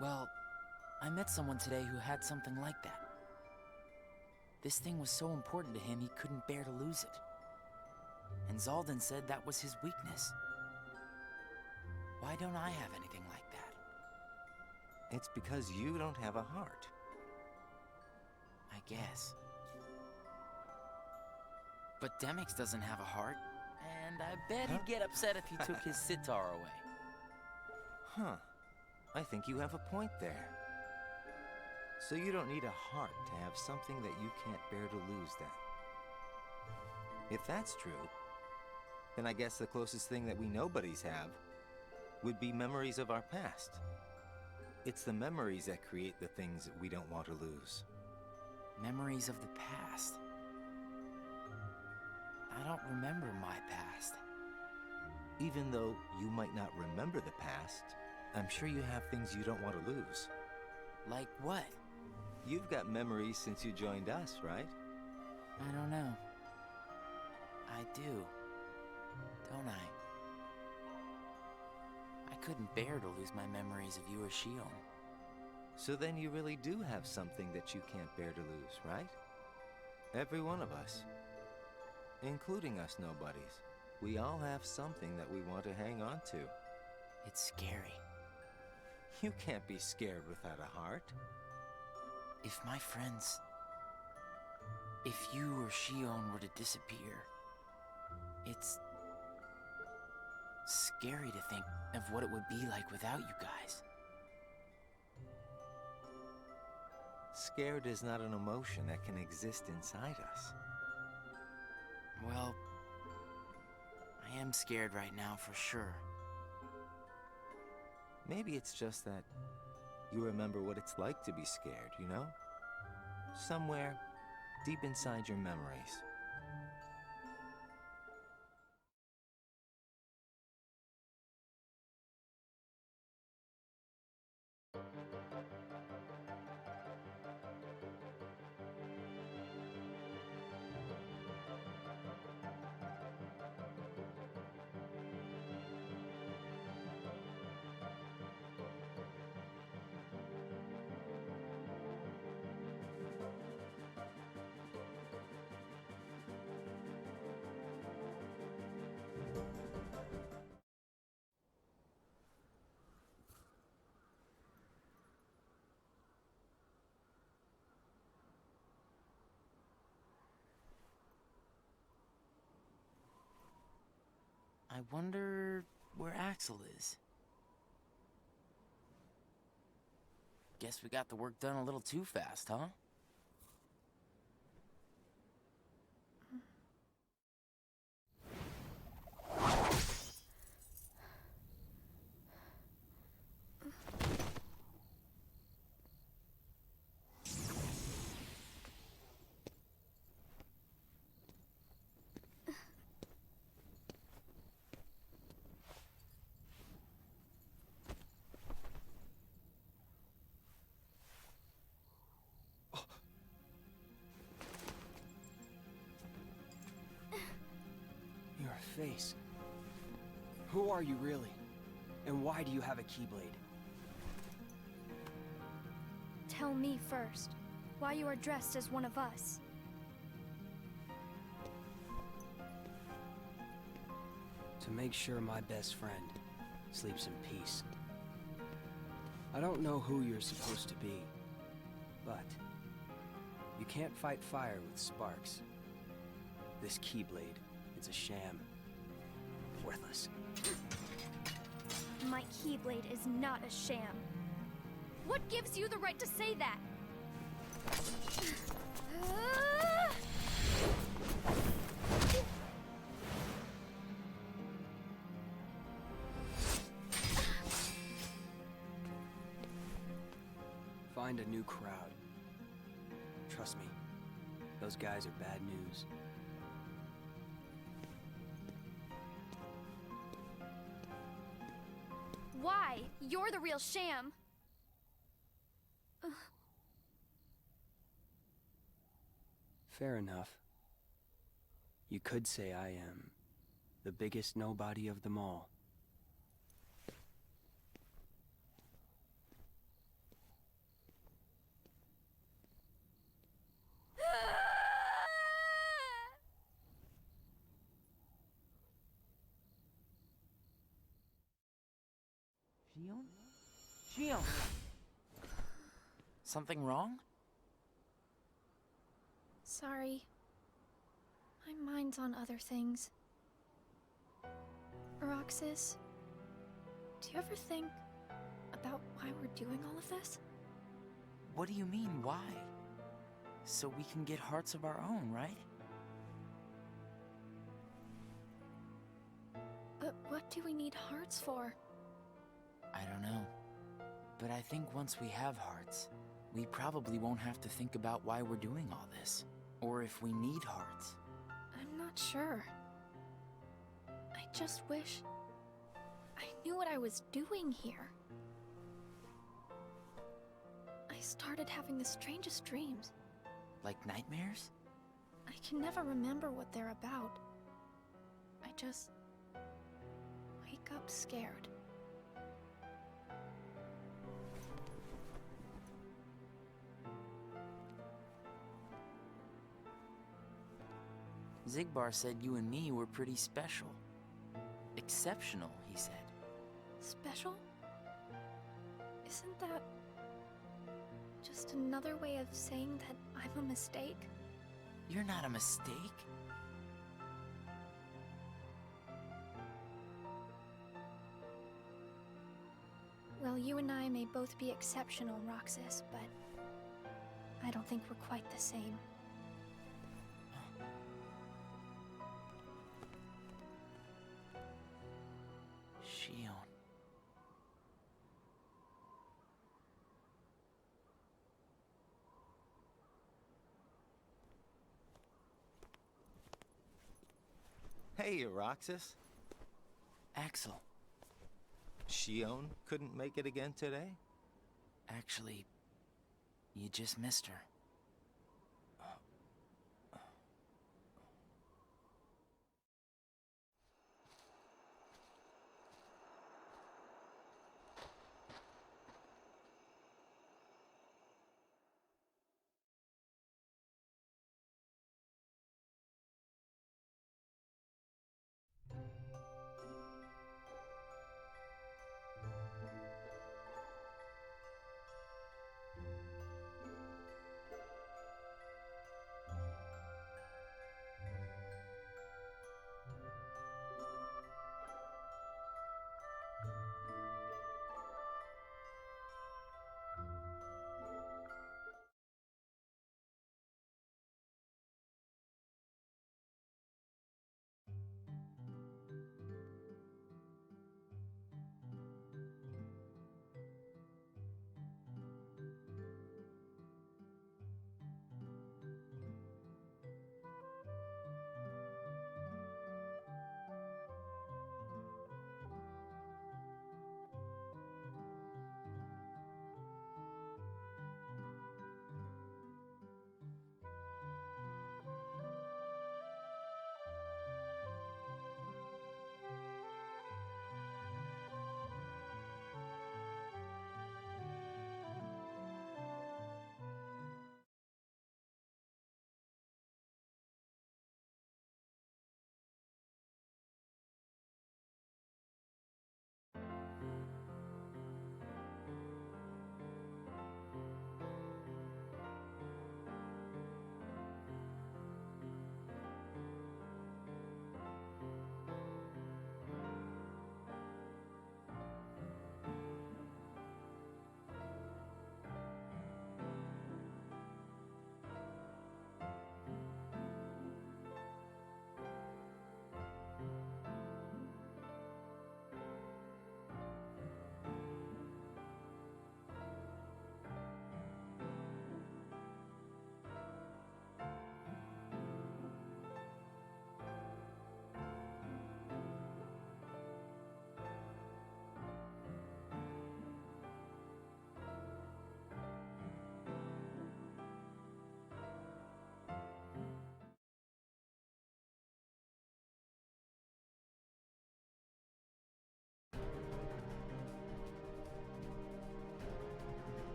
Well, I met someone today who had something like that. This thing was so important to him he couldn't bear to lose it. And Zaldan said that was his weakness. Why don't I have anything like that? It's because you don't have a heart. I guess. But Demyx doesn't have a heart, and I bet he'd get upset if you took his sitar away. Huh. I think you have a point there. So you don't need a heart to have something that you can't bear to lose, then. If that's true, then I guess the closest thing that we nobodies have would be memories of our past. It's the memories that create the things that we don't want to lose. Memories of the past. I don't remember my past. Even though you might not remember the past, I'm sure you have things you don't want to lose. Like what? You've got memories since you joined us, right? I don't know. I do. Don't I? I couldn't bear to lose my memories of you or Shion. So then you really do have something that you can't bear to lose, right? Every one of us. Including us nobodies. We all have something that we want to hang on to. It's scary. You can't be scared without a heart. If my friends... If you or Shion were to disappear... It's... scary to think of what it would be like without you guys. Scared is not an emotion that can exist inside us. Well... I am scared right now for sure. Maybe it's just that you remember what it's like to be scared, you know? Somewhere deep inside your memories. I wonder where Axel is. Guess we got the work done a little too fast, huh? Your face. Who are you really? And why do you have a Keyblade? Tell me first, why you are dressed as one of us. To make sure my best friend sleeps in peace. I don't know who you're supposed to be, but you can't fight fire with sparks. This Keyblade, it's a sham. Worthless. My Keyblade is not a sham. What gives you the right to say that? Find a new crowd. Trust me, those guys are bad news. Why? You're the real sham. Fair enough. You could say I am the biggest nobody of them all. Shion? Shion! Something wrong? Sorry. My mind's on other things. Roxas, do you ever think about why we're doing all of this? What do you mean, why? So we can get hearts of our own, right? But what do we need hearts for? I don't know. But I think once we have hearts, we probably won't have to think about why we're doing all this. Or if we need hearts. I'm not sure. I just wish I knew what I was doing here. I started having the strangest dreams. Like nightmares? I can never remember what they're about. I just wake up scared. Zigbar said you and me were pretty special. Exceptional, he said. Special? Isn't that just another way of saying that I'm a mistake? You're not a mistake. Well, you and I may both be exceptional, Roxas, but I don't think we're quite the same. Shion. Hey, Roxas. Axel. Shion couldn't make it again today? Actually, you just missed her.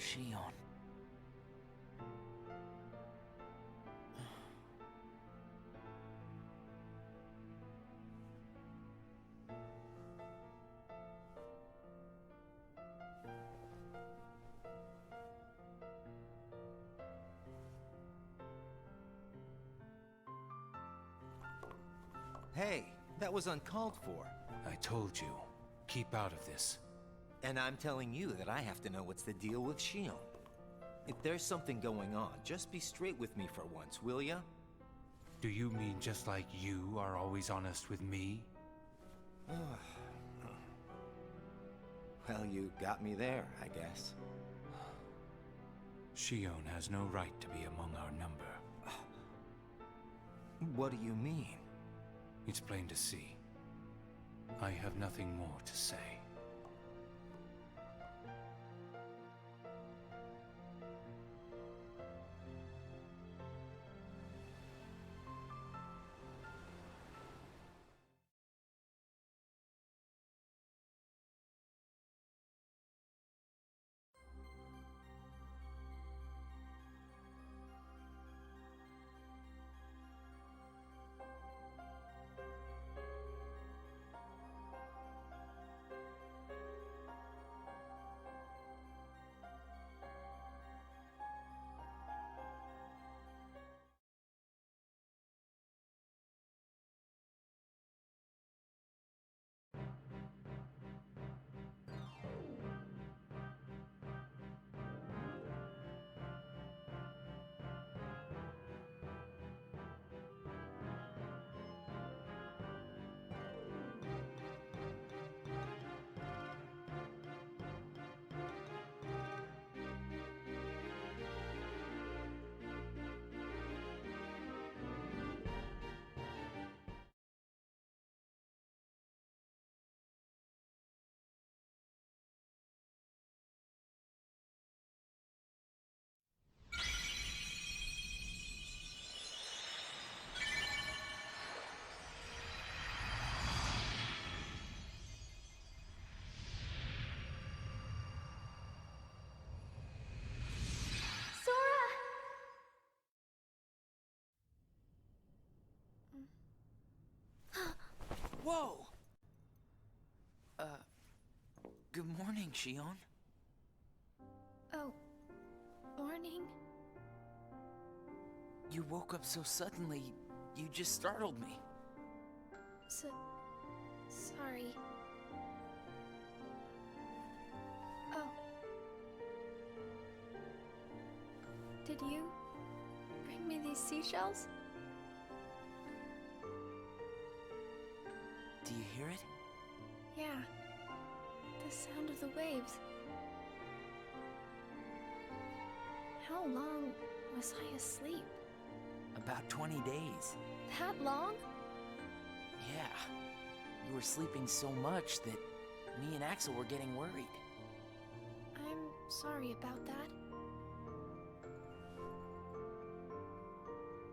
Shion. Hey, that was uncalled for. I told you, keep out of this. And I'm telling you that I have to know what's the deal with Shion. If there's something going on, just be straight with me for once, will ya? Do you mean just like you are always honest with me? Well, you got me there, I guess. Shion has no right to be among our number. What do you mean? It's plain to see. I have nothing more to say. Whoa! Good morning, Shion. Oh, morning? You woke up so suddenly, you just startled me. Sorry. Oh. Did you bring me these seashells? Do you hear it? Yeah. The sound of the waves. How long was I asleep? About 20 days. That long? Yeah. You were sleeping so much that me and Axel were getting worried. I'm sorry about that.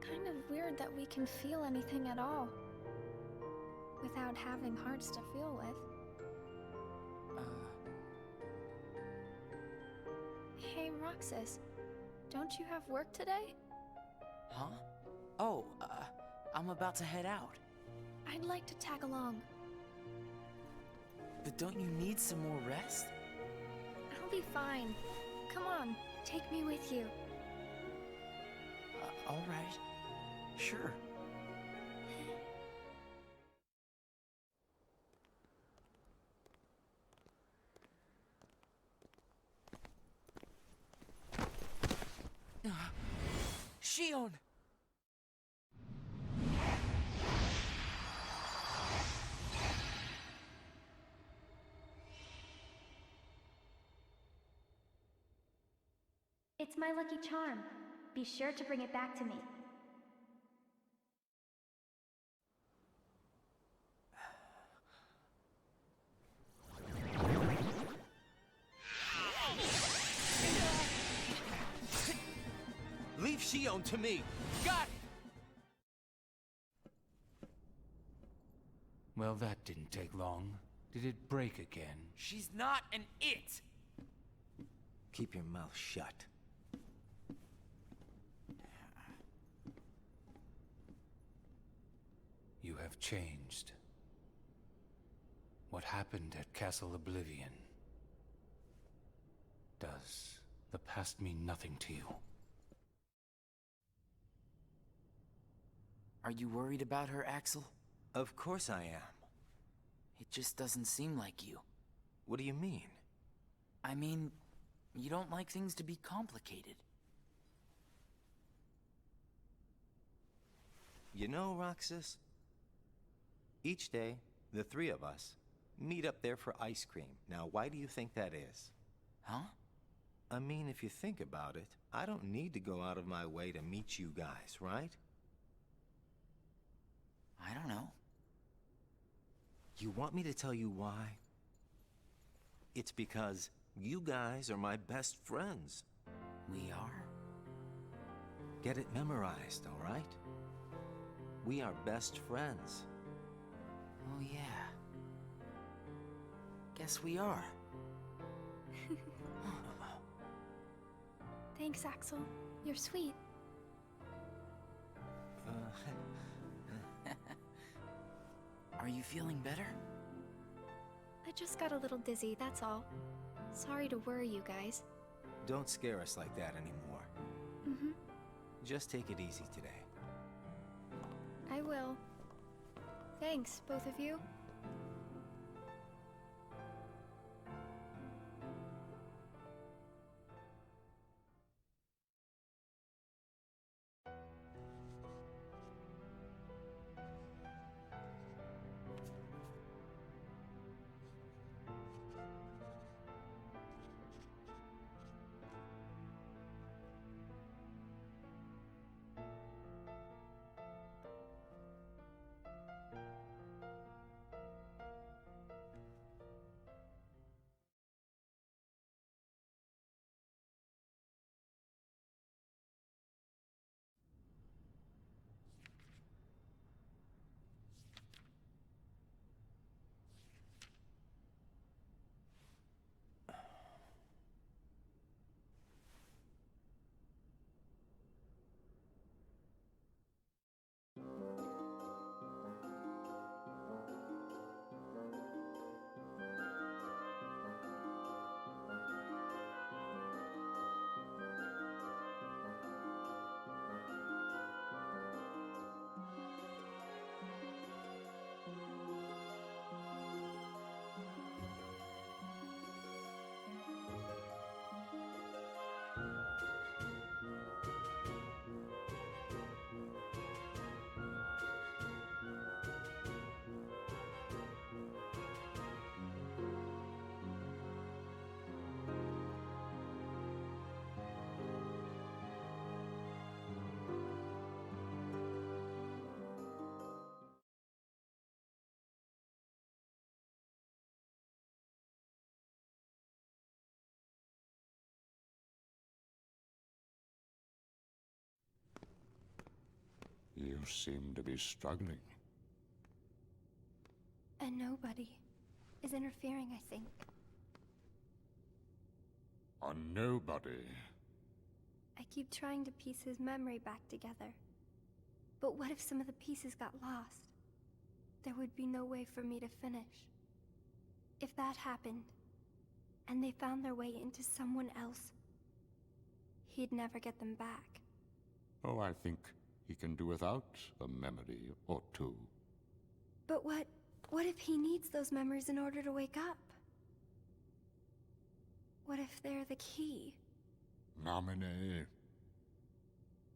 Kind of weird that we can feel anything at all without having hearts to feel with. Hey, Roxas, don't you have work today? Huh? Oh, I'm about to head out. I'd like to tag along. But don't you need some more rest? I'll be fine. Come on, take me with you. All right. Sure. Shion! It's my lucky charm. Be sure to bring it back to me. Leave Shion to me! Got it! Well, that didn't take long. Did it break again? She's not an it! Keep your mouth shut. You have changed. What happened at Castle Oblivion? Does the past mean nothing to you? Are you worried about her, Axel? Of course I am. It just doesn't seem like you. What do you mean? I mean, you don't like things to be complicated. You know, Roxas, each day, the three of us meet up there for ice cream. Now, why do you think that is? Huh? I mean, if you think about it, I don't need to go out of my way to meet you guys, right? I don't know. You want me to tell you why? It's because you guys are my best friends. We are? Get it memorized, all right? We are best friends. Oh, yeah. Guess we are. Thanks, Axel. You're sweet. Are you feeling better? I just got a little dizzy, that's all. Sorry to worry you guys. Don't scare us like that anymore. Mm-hmm. Just take it easy today. I will. Thanks, both of you. You seem to be struggling. And nobody is interfering, I think. A nobody. I keep trying to piece his memory back together. But what if some of the pieces got lost? There would be no way for me to finish. If that happened, and they found their way into someone else, he'd never get them back. Oh, I think he can do without a memory or two. But what if he needs those memories in order to wake up? What if they're the key? Namine.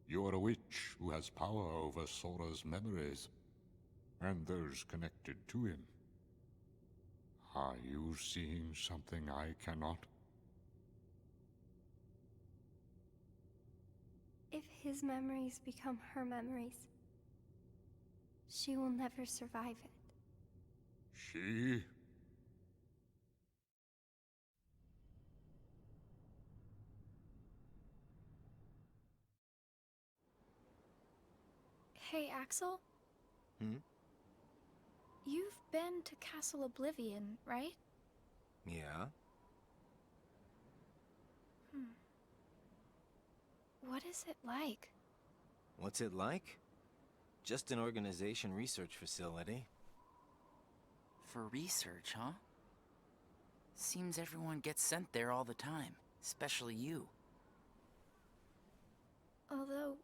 You are a witch who has power over Sora's memories, and those connected to him. Are you seeing something I cannot? If his memories become her memories, she will never survive it. She? Hey, Axel? Hmm? You've been to Castle Oblivion, right? Yeah? What is it like? What's it like? Just an organization research facility. For research, huh? Seems everyone gets sent there all the time, especially you. Although,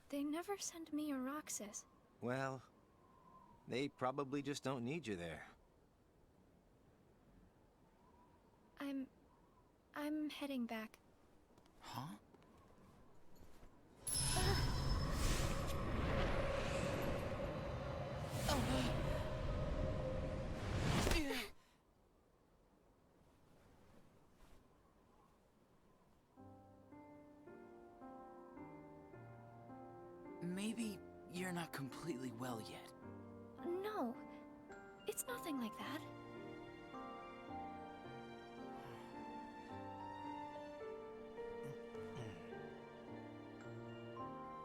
they never send me or Roxas. Well, they probably just don't need you there. I'm heading back. Huh? Maybe you're not completely well yet. No, it's nothing like that.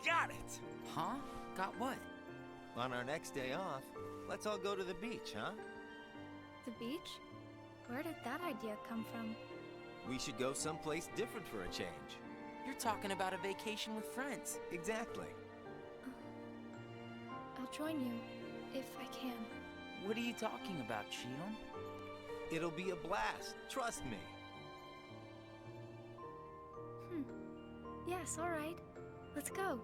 Got it! Huh? Got what? On our next day off, let's all go to the beach, huh? The beach? Where did that idea come from? We should go someplace different for a change. You're talking about a vacation with friends. Exactly. I'll join you, if I can. What are you talking about, Shion? It'll be a blast, trust me. Yes, all right. Let's go.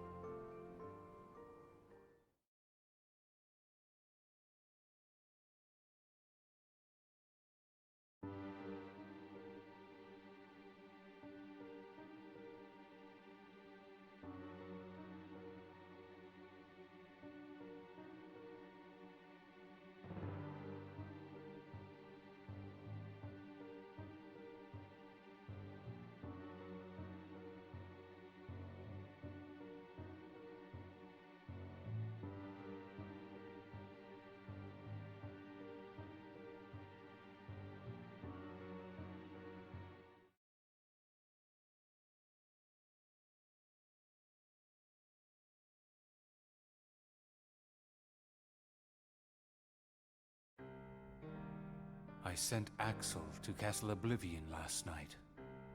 I sent Axel to Castle Oblivion last night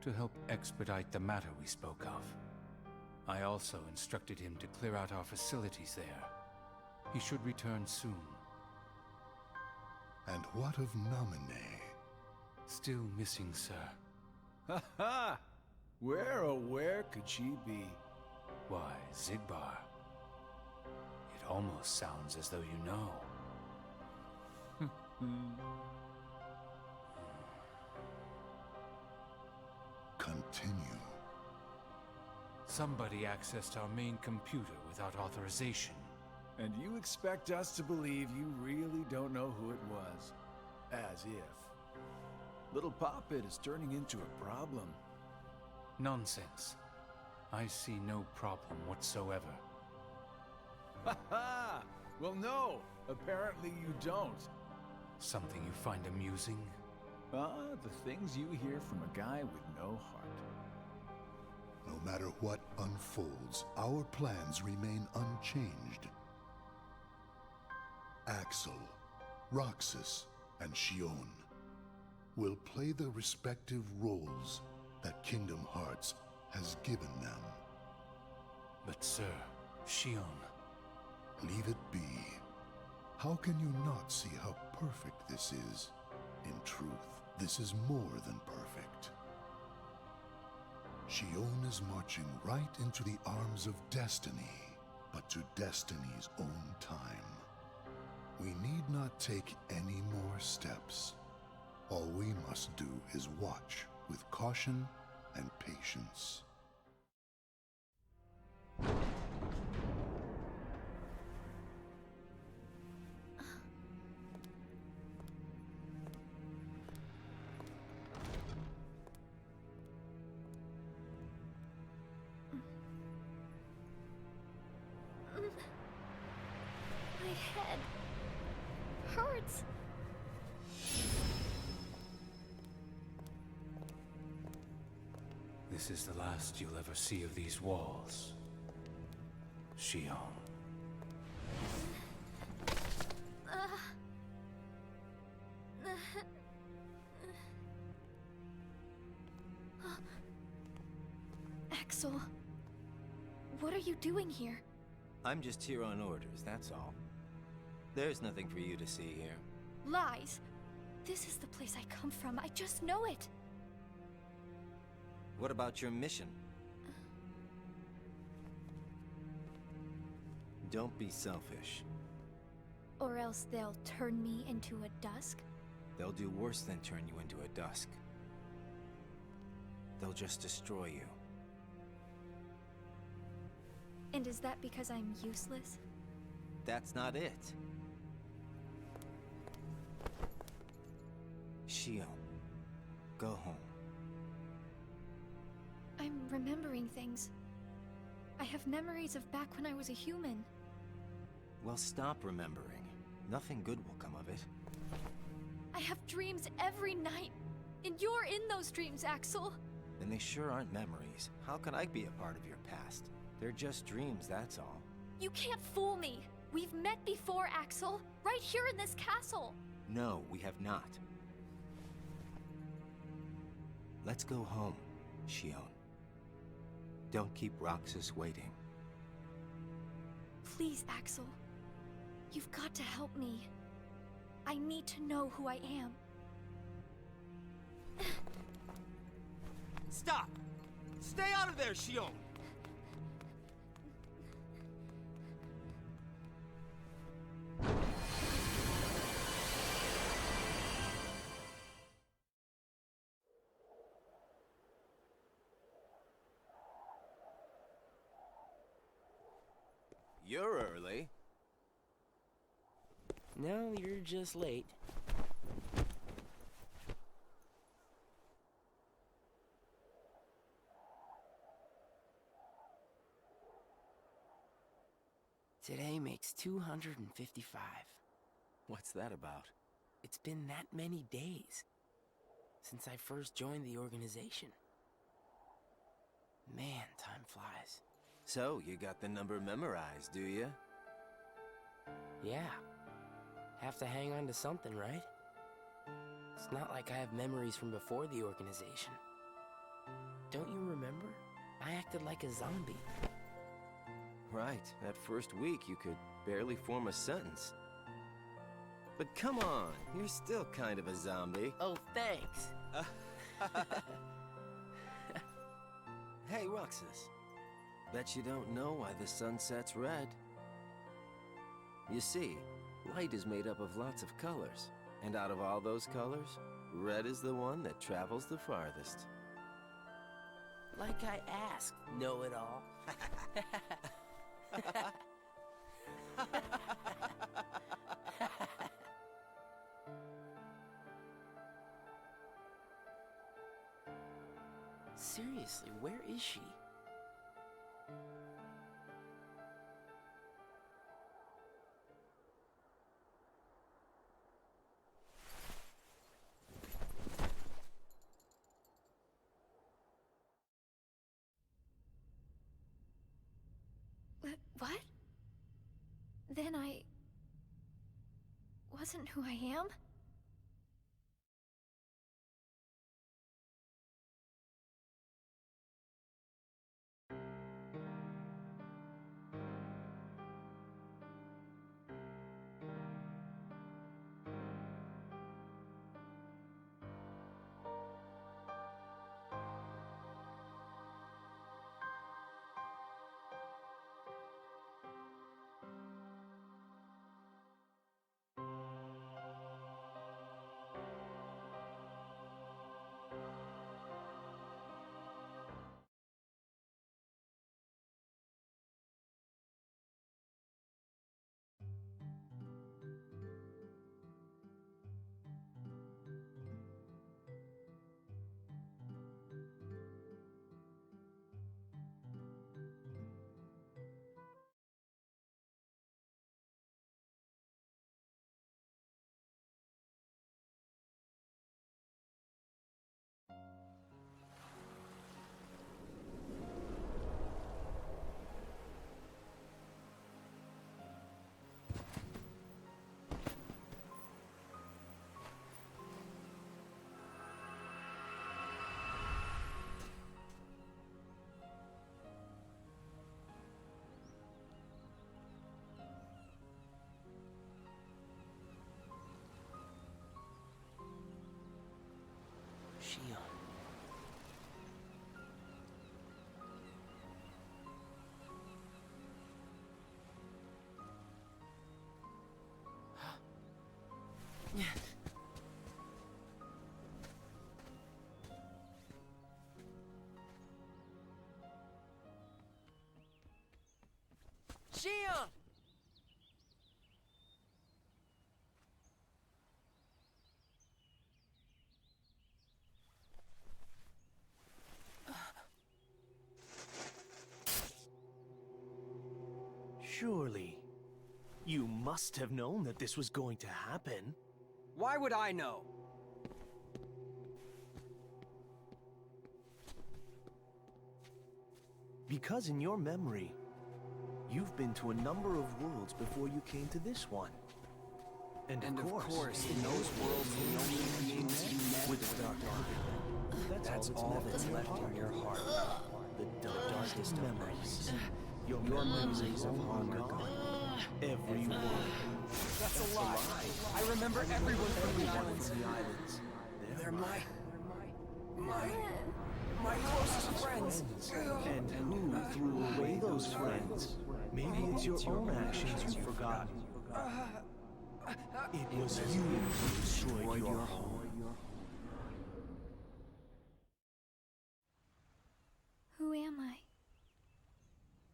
to help expedite the matter we spoke of. I also instructed him to clear out our facilities there. He should return soon. And what of Naminé? Still missing, sir. Ha ha! Where, oh where could she be? Why, Xigbar. It almost sounds as though you know. Continue. Somebody accessed our main computer without authorization. And you expect us to believe you really don't know who it was? As if. Little Poppet is turning into a problem. Nonsense. I see no problem whatsoever. Ha ha! Well, no! Apparently you don't. Something you find amusing? The things you hear from a guy with no heart. No matter what unfolds, our plans remain unchanged. Axel, Roxas, and Shion will play the respective roles that Kingdom Hearts has given them. But sir, Shion... Leave it be. How can you not see how perfect this is? In truth, this is more than perfect. Shion is marching right into the arms of destiny, but to destiny's own time. We need not take any more steps. All we must do is watch with caution and patience. My head hurts. This is the last you'll ever see of these walls, Shion. Axel, What are you doing here? I'm just here on orders, that's all. There's nothing for you to see here. Lies! This is the place I come from. I just know it. What about your mission? Don't be selfish. Or else they'll turn me into a dusk? They'll do worse than turn you into a dusk. They'll just destroy you. And is that because I'm useless? That's not it. Shio, go home. I'm remembering things. I have memories of back when I was a human. Well, stop remembering. Nothing good will come of it. I have dreams every night. And you're in those dreams, Axel. And they sure aren't memories. How can I be a part of your past? They're just dreams, that's all. You can't fool me. We've met before, Axel. Right here in this castle. No, we have not. Let's go home, Shion. Don't keep Roxas waiting. Please, Axel. You've got to help me. I need to know who I am. Stop! Stay out of there, Shion! You're early. No, you're just late. Today makes 255. What's that about? It's been that many days since I first joined the organization. Man, time flies. So, you got the number memorized, do you? Yeah. Have to hang on to something, right? It's not like I have memories from before the organization. Don't you remember? I acted like a zombie. Right. That first week, you could barely form a sentence. But come on, you're still kind of a zombie. Oh, thanks. Hey, Roxas. Bet you don't know why the sun sets red. You see, light is made up of lots of colors. And out of all those colors, red is the one that travels the farthest. Like I asked, know-it-all. Seriously, where is she? What? Then I wasn't who I am? Surely, you must have known that this was going to happen. Why would I know? Because in your memory, you've been to a number of worlds before you came to this one. And of course, in those worlds, the only beings you met with the Dark Ark. That's all that's left in your heart. The darkest memories. Your memories are long gone. Every one. That's a lie. I remember everyone from the islands. They're my closest friends. And who threw away those friends? Maybe it's your own actions you've forgotten. It was you who destroyed your home. Who am I?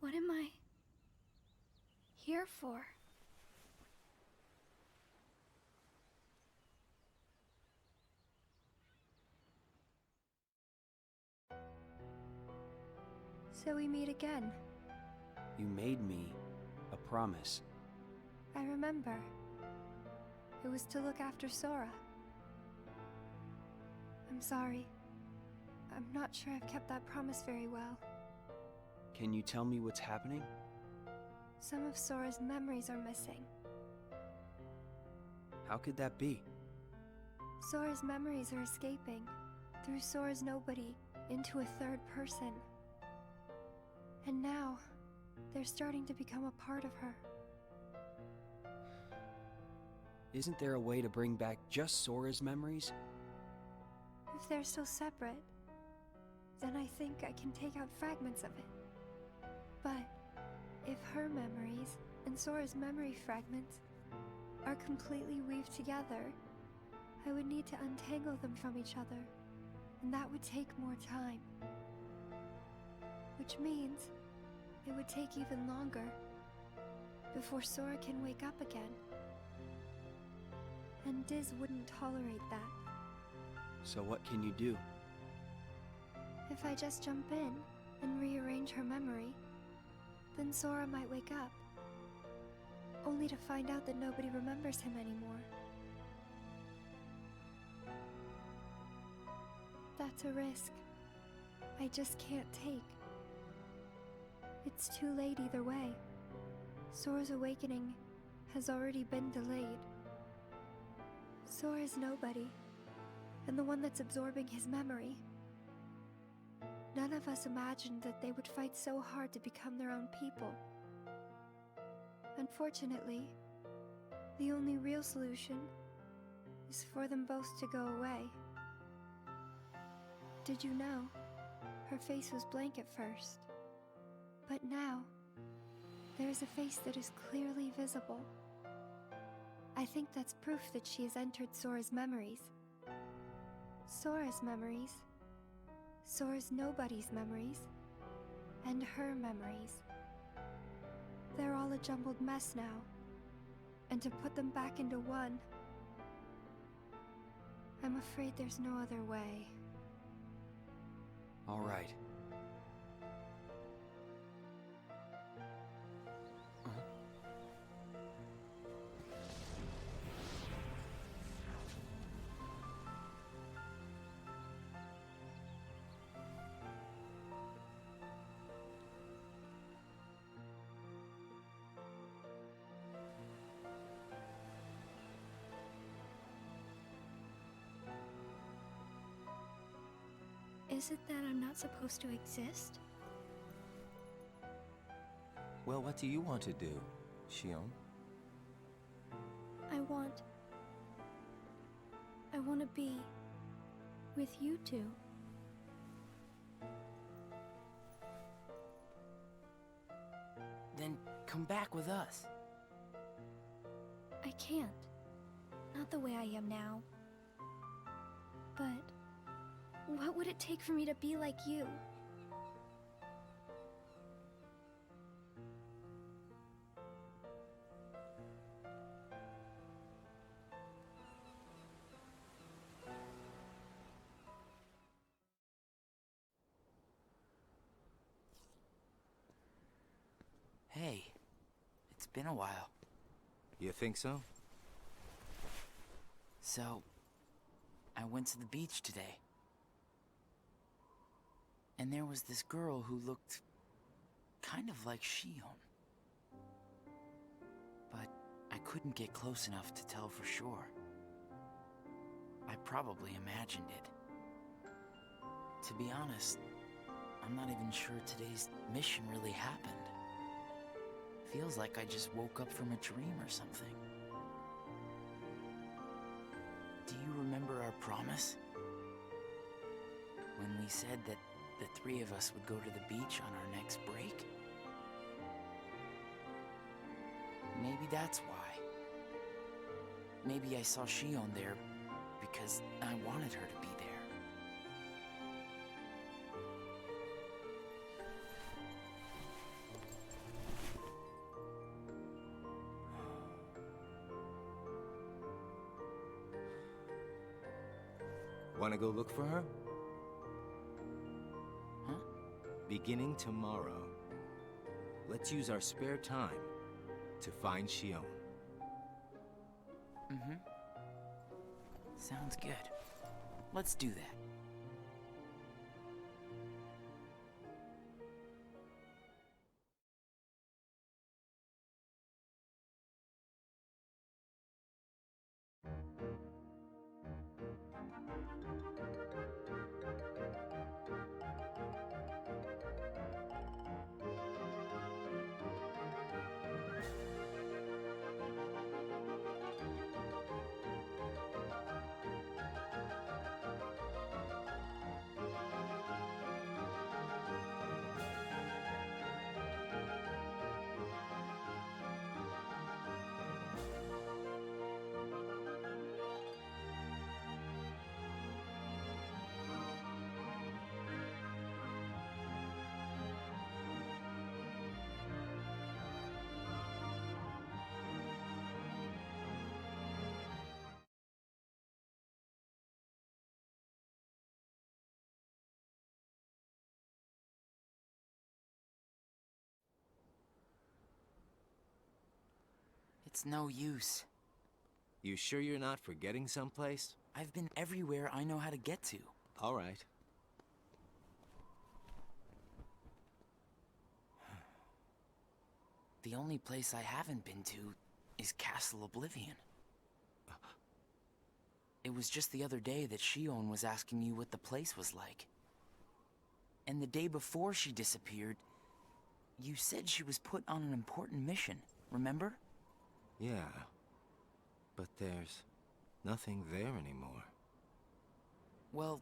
What am I here for? So we meet again. You made me a promise. I remember. It was to look after Sora. I'm sorry. I'm not sure I've kept that promise very well. Can you tell me what's happening? Some of Sora's memories are missing. How could that be? Sora's memories are escaping through Sora's nobody into a third person. And now, they're starting to become a part of her. Isn't there a way to bring back just Sora's memories? If they're still separate, then I think I can take out fragments of it. But if her memories and Sora's memory fragments are completely weaved together, I would need to untangle them from each other, and that would take more time. Which means it would take even longer before Sora can wake up again. And Diz wouldn't tolerate that. So what can you do? If I just jump in and rearrange her memory, then Sora might wake up, only to find out that nobody remembers him anymore. That's a risk I just can't take. It's too late either way. Sora's awakening has already been delayed. Sora's nobody, and the one that's absorbing his memory. None of us imagined that they would fight so hard to become their own people. Unfortunately, the only real solution is for them both to go away. Did you know? Her face was blank at first. But now, there is a face that is clearly visible. I think that's proof that she has entered Sora's memories. Sora's memories, Sora's nobody's memories, and her memories. They're all a jumbled mess now, and to put them back into one, I'm afraid there's no other way. All right. Is it that I'm not supposed to exist? Well, what do you want to do, Xion? I want to be with you two. Then come back with us. I can't. Not the way I am now. But what would it take for me to be like you? Hey, been a while. You think so? So, I went to the beach today. And there was this girl who looked kind of like Shion. But I couldn't get close enough to tell for sure. I probably imagined it. To be honest, I'm not even sure today's mission really happened. Feels like I just woke up from a dream or something. Do you remember our promise? When we said that the three of us would go to the beach on our next break? Maybe that's why. Maybe I saw Shion there because I wanted her to be there. Wanna go look for her? Huh? Beginning tomorrow, let's use our spare time to find Shion. Mm-hmm. Sounds good. Let's do that. It's no use. You sure you're not forgetting someplace? I've been everywhere I know how to get to. All right. The only place I haven't been to is Castle Oblivion. It was just the other day that Shion was asking you what the place was like. And the day before she disappeared, you said she was put on an important mission, remember? Yeah, but there's nothing there anymore. Well,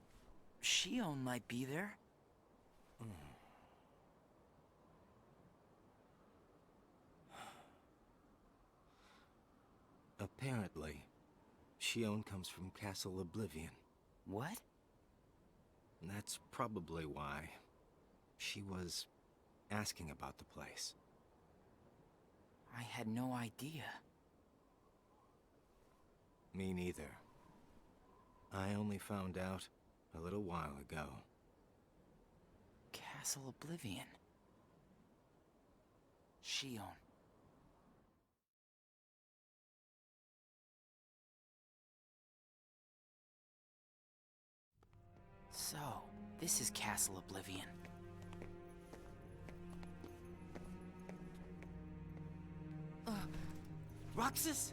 Shion might be there. Apparently, Shion comes from Castle Oblivion. What? That's probably why she was asking about the place. I had no idea. Me neither. I only found out a little while ago. Castle Oblivion. Shion. So, this is Castle Oblivion. Roxas?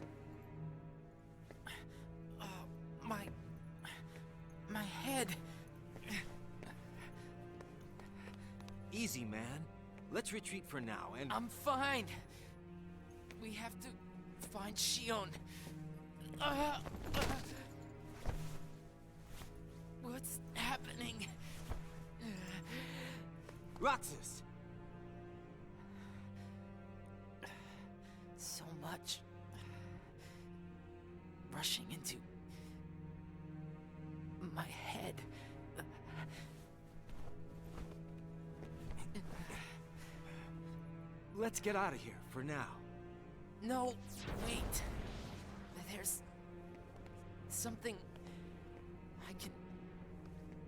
My head. Easy, man. Let's retreat for now and... I'm fine. We have to find Shion. What's happening? Roxas! So much rushing into my head. Let's get out of here for now. No, wait. There's something I can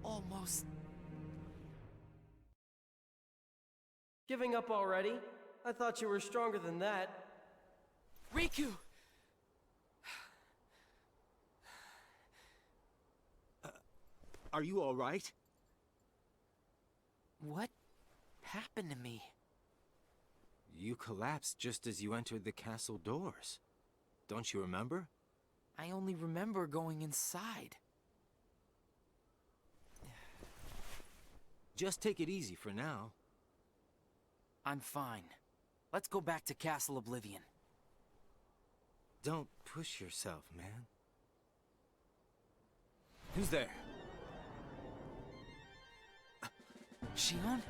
almost... Giving up already? I thought you were stronger than that. Riku! Are you all right? What happened to me? You collapsed just as you entered the castle doors. Don't you remember? I only remember going inside. Just take it easy for now. I'm fine. Let's go back to Castle Oblivion. Don't push yourself, man. Who's there? Shion?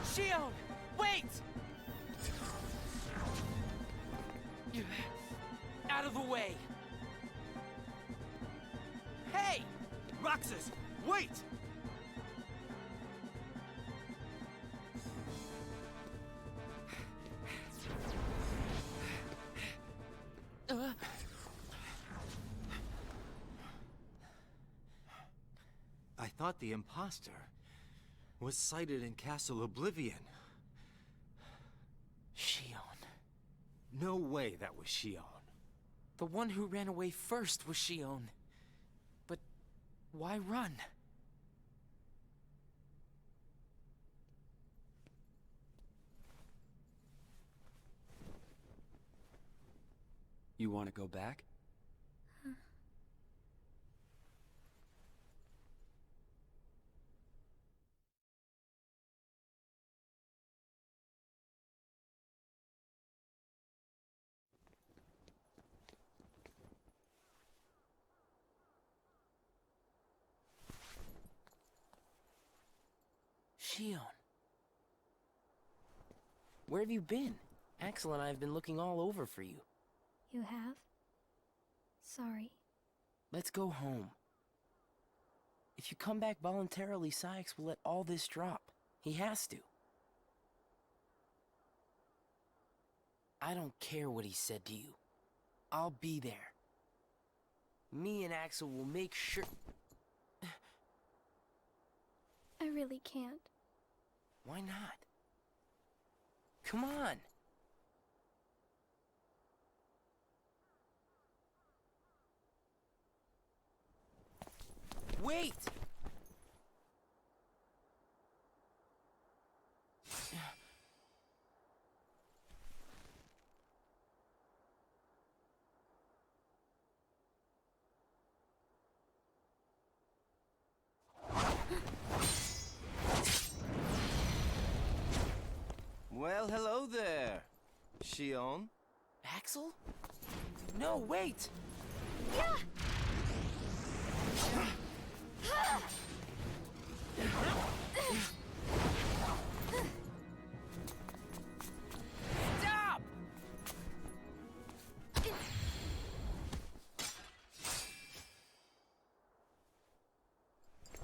Shion! Wait! Out of the way! Hey! Roxas, wait! I thought the imposter was sighted in Castle Oblivion. Shion. No way that was Shion. The one who ran away first was Shion. But why run? You want to go back? Shion. Where have you been? Axel and I have been looking all over for you. You have? Sorry. Let's go home. If you come back voluntarily, Sykes will let all this drop. He has to. I don't care what he said to you. I'll be there. Me and Axel will make sure... I really can't. Why not? Come on! Wait! Well, hello there, Shion. Axel? No, wait! Yeah! Stop!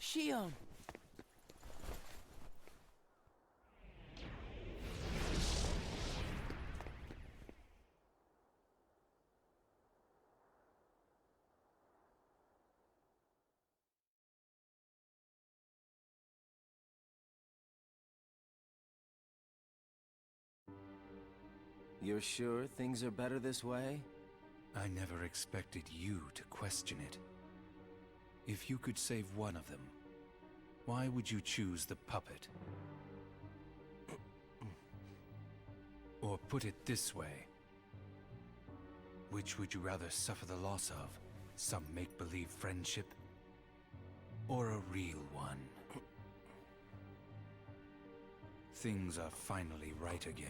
Shion! You're sure things are better this way? I never expected you to question it. If you could save one of them, why would you choose the puppet? Or put it this way, which would you rather suffer the loss of? Some make-believe friendship? Or a real one? Things are finally right again.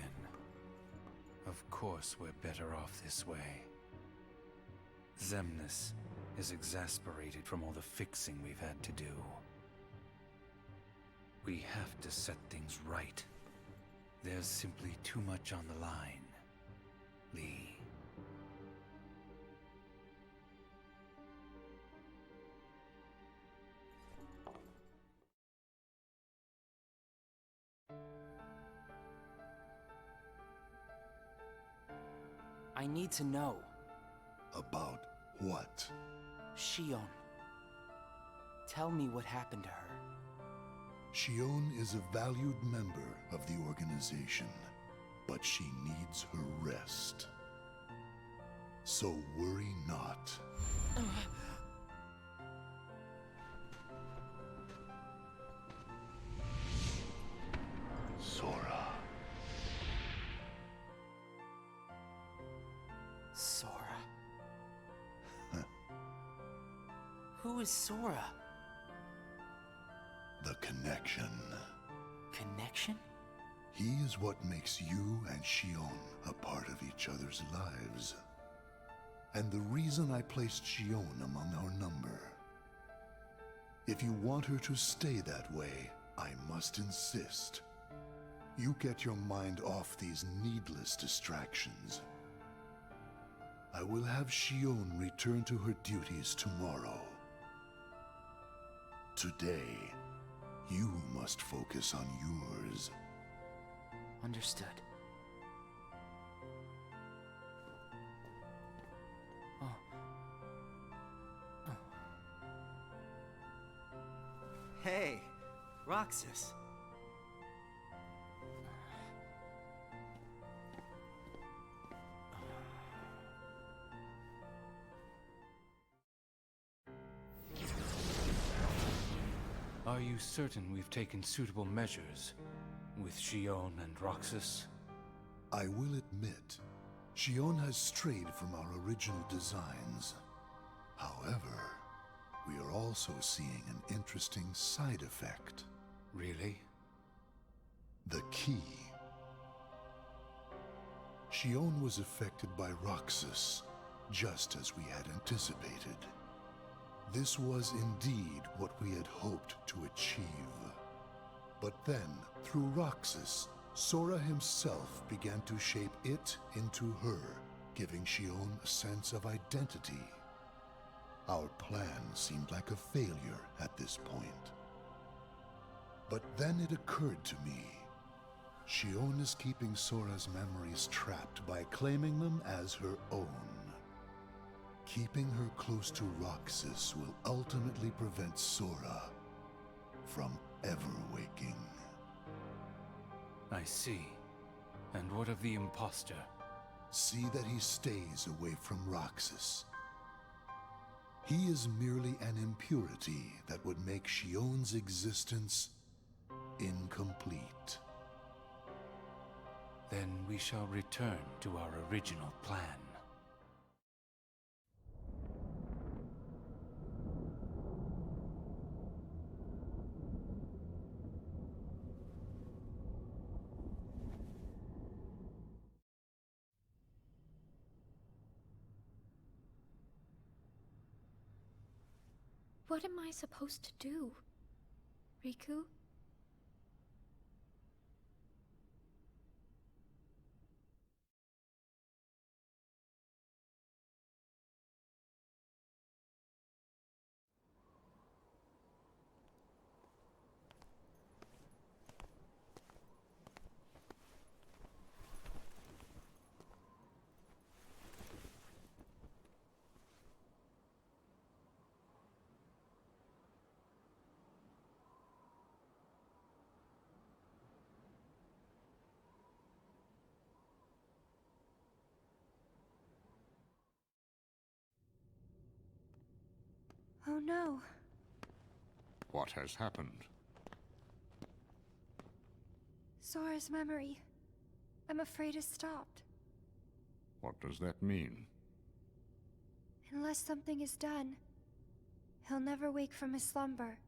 Of course we're better off this way. Xemnas is exasperated from all the fixing we've had to do. We have to set things right. There's simply too much on the line, Lee. I need to know. About what? Shion. Tell me what happened to her. Shion is a valued member of the organization, but she needs her rest. So worry not. Sora. Sora? Who is Sora? The connection. Connection? He is what makes you and Shion a part of each other's lives. And the reason I placed Shion among our number. If you want her to stay that way, I must insist. You get your mind off these needless distractions. I will have Shion return to her duties tomorrow. Today, you must focus on yours. Understood. Oh. Hey, Roxas. Are you certain we've taken suitable measures with Shion and Roxas? I will admit, Shion has strayed from our original designs. However, we are also seeing an interesting side effect. Really? The key. Shion was affected by Roxas, just as we had anticipated. This was indeed what we had hoped to achieve. But then, through Roxas, Sora himself began to shape it into her, giving Shion a sense of identity. Our plan seemed like a failure at this point. But then it occurred to me. Shion is keeping Sora's memories trapped by claiming them as her own. Keeping her close to Roxas will ultimately prevent Sora from ever waking. I see. And what of the imposter? See that he stays away from Roxas. He is merely an impurity that would make Shion's existence incomplete. Then we shall return to our original plan. What am I supposed to do, Riku? Oh no. What has happened? Sora's memory. I'm afraid it's stopped. What does that mean? Unless something is done, he'll never wake from his slumber.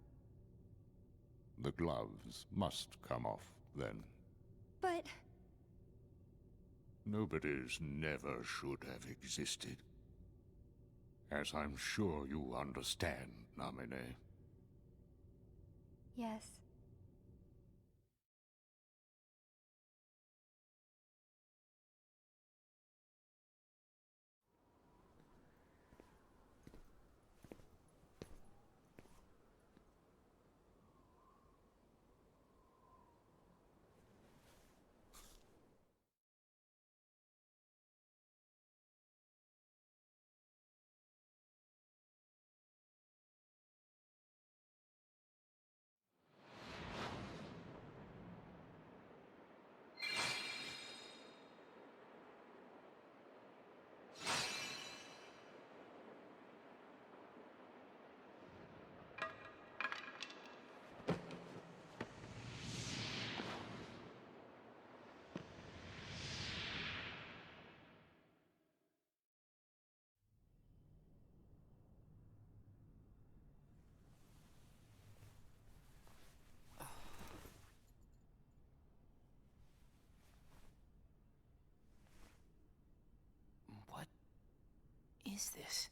The gloves must come off, then. But... Nobody's never should have existed. As I'm sure you understand, Namine. yes. is this?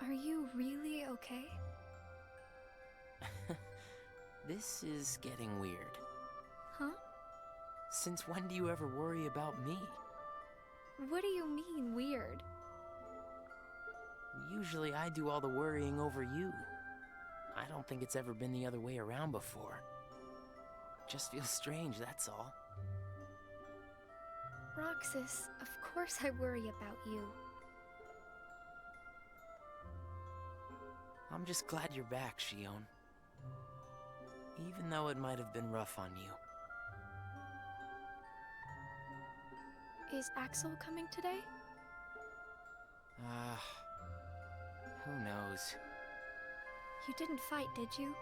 Are you really okay? This is getting weird. Huh? Since when do you ever worry about me? What do you mean, weird? Usually I do all the worrying over you. I don't think it's ever been the other way around before. Just feels strange, that's all. Roxas, of course I worry about you. I'm just glad you're back, Xion. Even though it might have been rough on you. Is Axel coming today? Who knows? You didn't fight, did you?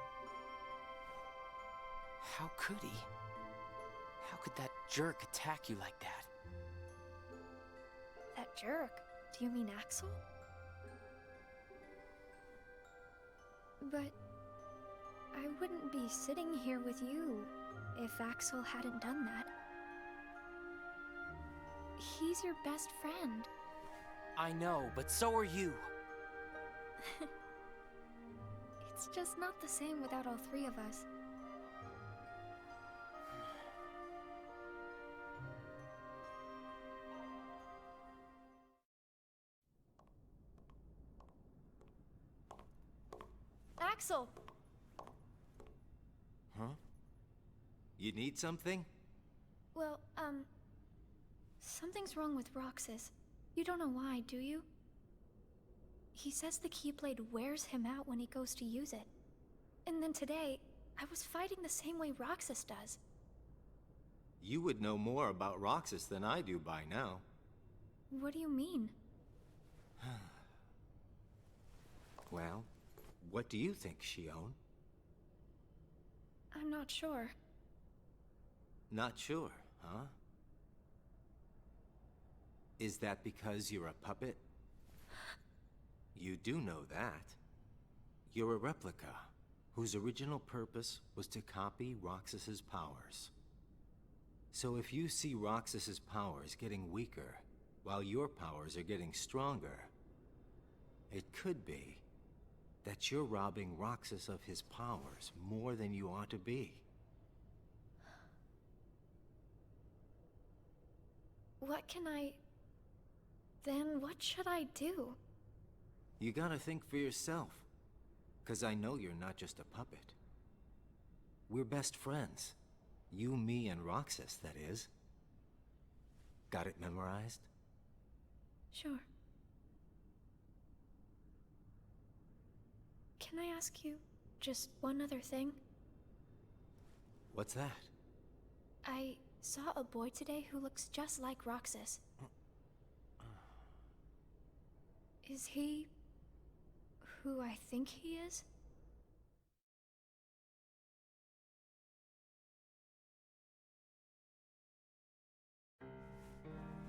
How could he? How could that jerk attack you like that? That jerk? Do you mean Axel? But I wouldn't be sitting here with you if Axel hadn't done that. He's your best friend. I know, but so are you. It's just not the same without all three of us. Axel! Huh? You need something? Well, something's wrong with Roxas. You don't know why, do you? He says the Keyblade wears him out when he goes to use it. And then today, I was fighting the same way Roxas does. You would know more about Roxas than I do by now. What do you mean? Well, what do you think, Xion? I'm not sure. Not sure, huh? Is that because you're a puppet? You do know that. You're a replica, whose original purpose was to copy Roxas's powers. So if you see Roxas's powers getting weaker, while your powers are getting stronger, it could be that you're robbing Roxas of his powers more than you ought to be. Then what should I do? You gotta think for yourself. 'Cause I know you're not just a puppet. We're best friends. You, me, and Roxas, that is. Got it memorized? Sure. Can I ask you just one other thing? What's that? I saw a boy today who looks just like Roxas. Is he who I think he is?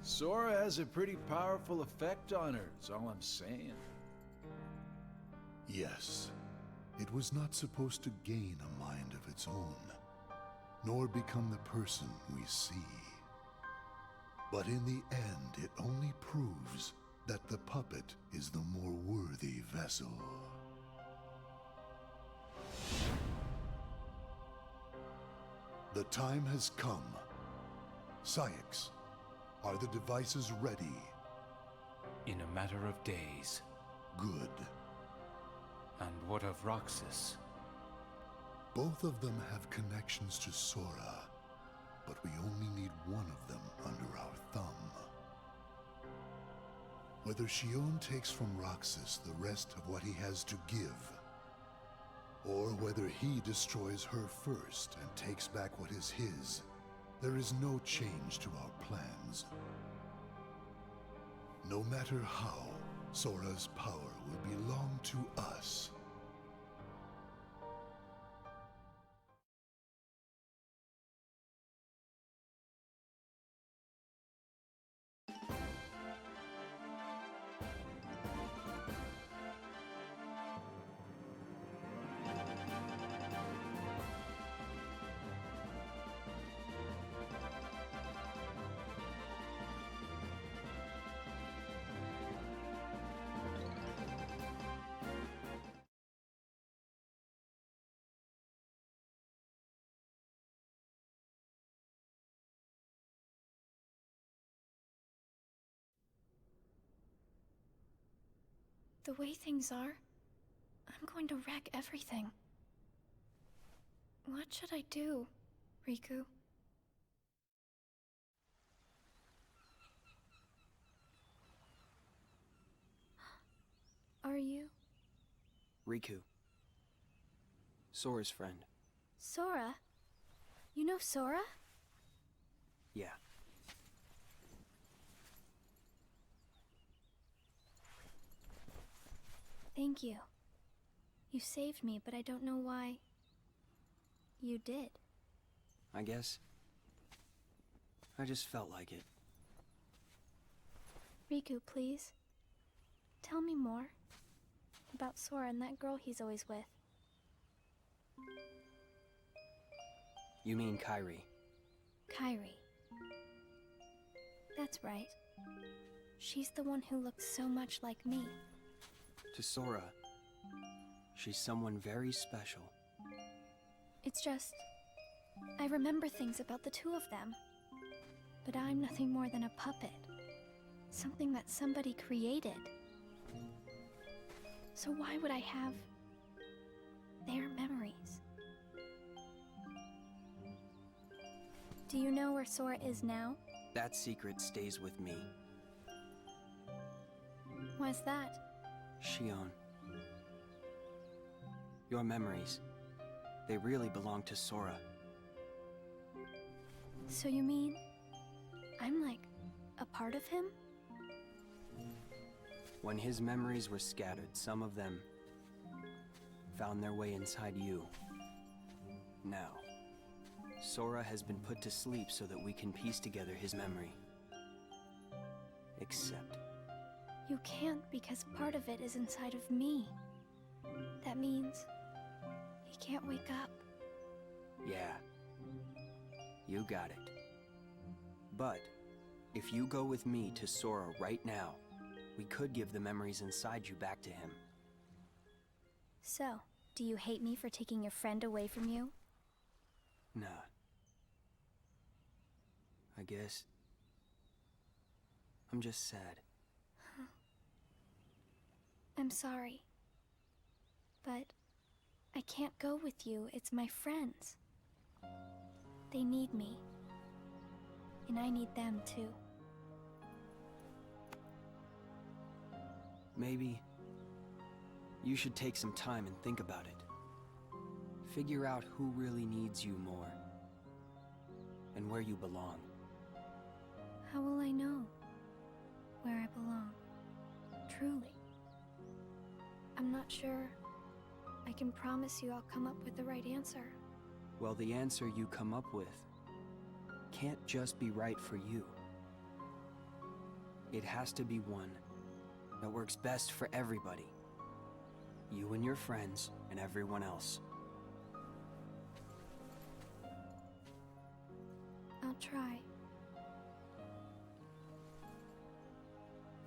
Sora has a pretty powerful effect on her, is all I'm saying. Yes, it was not supposed to gain a mind of its own, nor become the person we see. But in the end, it only proves that the puppet is the more worthy vessel. The time has come. Saïx, are the devices ready? In a matter of days. Good. And what of Roxas? Both of them have connections to Sora, but we only need one of them under our thumb. Whether Xion takes from Roxas the rest of what he has to give, or whether he destroys her first and takes back what is his, there is no change to our plans. No matter how, Sora's power will belong to us. The way things are, I'm going to wreck everything. What should I do, Riku? Are you? Riku. Sora's friend. Sora? You know Sora? Yeah. Thank you. You saved me, but I don't know why you did. I guess I just felt like it. Riku, please. Tell me more about Sora and that girl he's always with. You mean Kairi? Kairi. That's right. She's the one who looks so much like me. To Sora, she's someone very special. It's just, I remember things about the two of them. But I'm nothing more than a puppet. Something that somebody created. So why would I have their memories? Do you know where Sora is now? That secret stays with me. Why's that? Xion. Your memories, they really belong to Sora. So you mean I'm like a part of him? When his memories were scattered, some of them found their way inside you. Now, Sora has been put to sleep so that we can piece together his memory. Except you can't, because part of it is inside of me. That means he can't wake up. yeah, you got it. But if you go with me to Sora right now, we could give the memories inside you back to him. So, do you hate me for taking your friend away from you? Nah. I guess I'm just sad. I'm sorry. But I can't go with you. It's my friends. They need me. And I need them too. Maybe you should take some time and think about it. Figure out who really needs you more. And where you belong. How will I know where I belong? Truly. I'm not sure I can promise you I'll come up with the right answer. Well, the answer you come up with can't just be right for you. It has to be one that works best for everybody. You and your friends and everyone else. I'll try.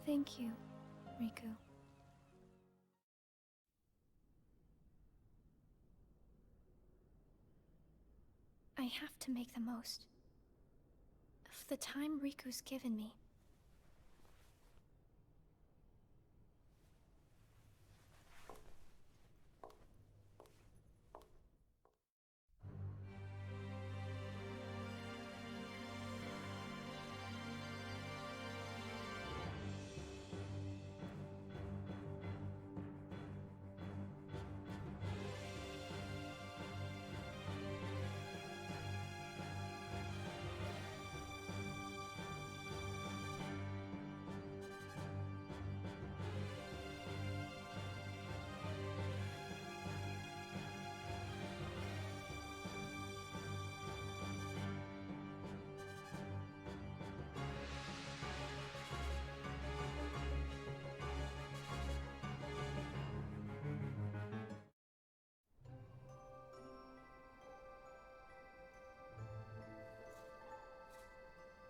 Thank you, Riku. I have to make the most of the time Riku's given me.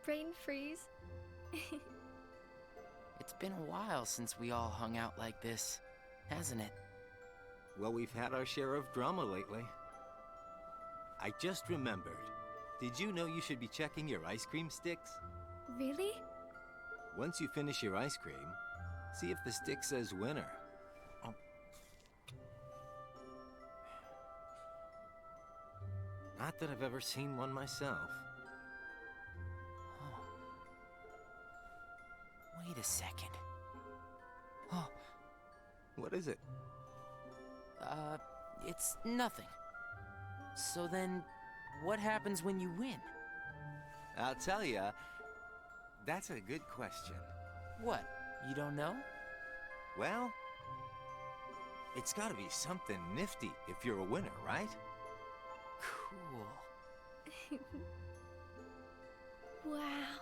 brain freeze. It's been a while since we all hung out like this, hasn't it? Well, we've had our share of drama lately. I just remembered. Did you know you should be checking your ice cream sticks? Really? Once you finish your ice cream, see if the stick says winner. Not that I've ever seen one myself. Wait a second. Oh, what is it? It's nothing. So then, what happens when you win? I'll tell ya, that's a good question. What? You don't know? Well, it's gotta be something nifty if you're a winner, right? Cool. Wow.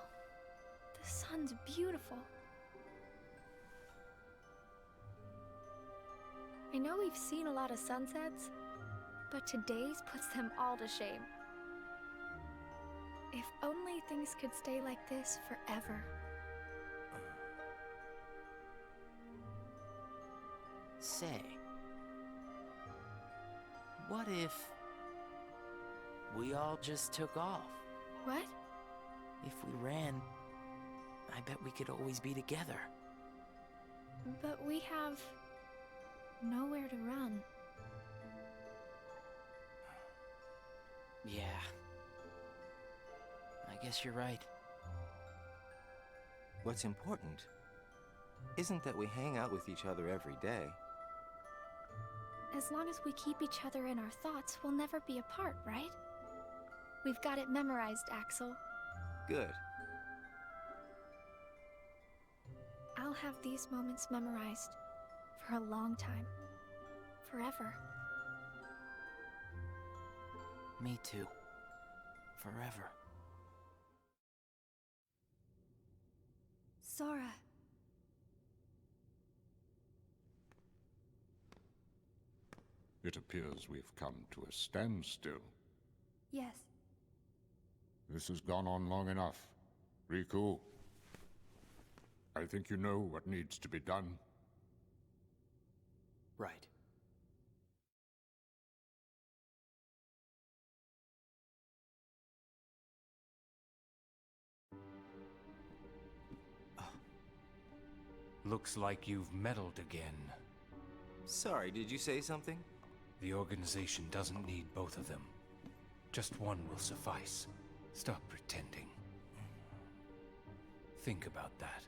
The sun's beautiful. I know we've seen a lot of sunsets, but today's puts them all to shame. If only things could stay like this forever. Say, what if we all just took off? What? If we ran, I bet we could always be together. But we have nowhere to run. Yeah. I guess you're right. What's important isn't that we hang out with each other every day. As long as we keep each other in our thoughts, we'll never be apart, right? We've got it memorized, Axel. Good. I'll have these moments memorized for a long time. Forever. Me too. Forever. Sora. It appears we've come to a standstill. Yes. This has gone on long enough. Riku, I think you know what needs to be done. Right. Looks like you've meddled again. Sorry, did you say something? The organization doesn't need both of them. Just one will suffice. Stop pretending. Think about that.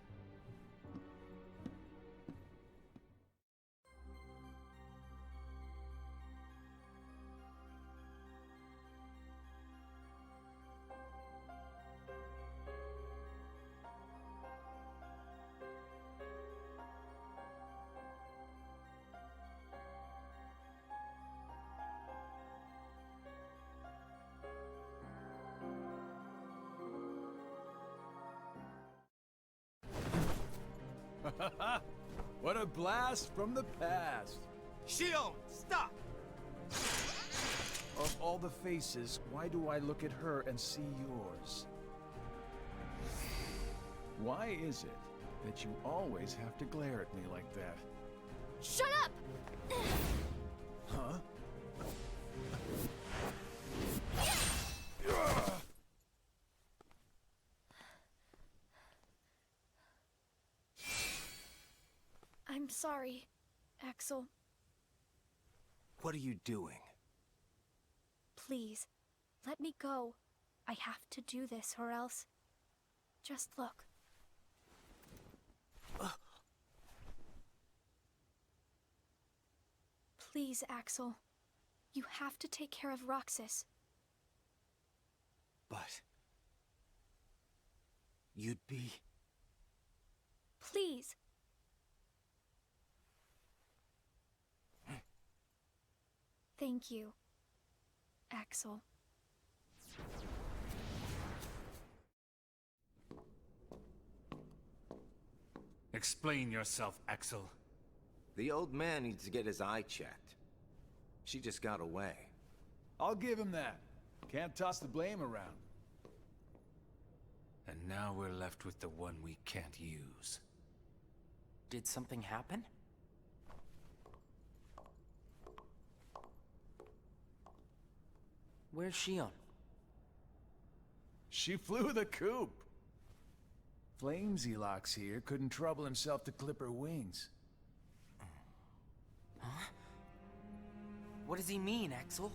What a blast from the past! Shion, stop! Of all the faces, why do I look at her and see yours? Why is it that you always have to glare at me like that? Shut up! Huh? I'm sorry, Axel. What are you doing? Please, let me go. I have to do this or else... Just look. Please, Axel. You have to take care of Roxas. But... you'd be... Please. Thank you, Axel. Explain yourself, Axel. The old man needs to get his eye checked. She just got away. I'll give him that. Can't toss the blame around. And now we're left with the one we can't use. Did something happen? Where's Shion? She flew the coop. Flamesylox here couldn't trouble himself to clip her wings. Huh? What does he mean, Axel?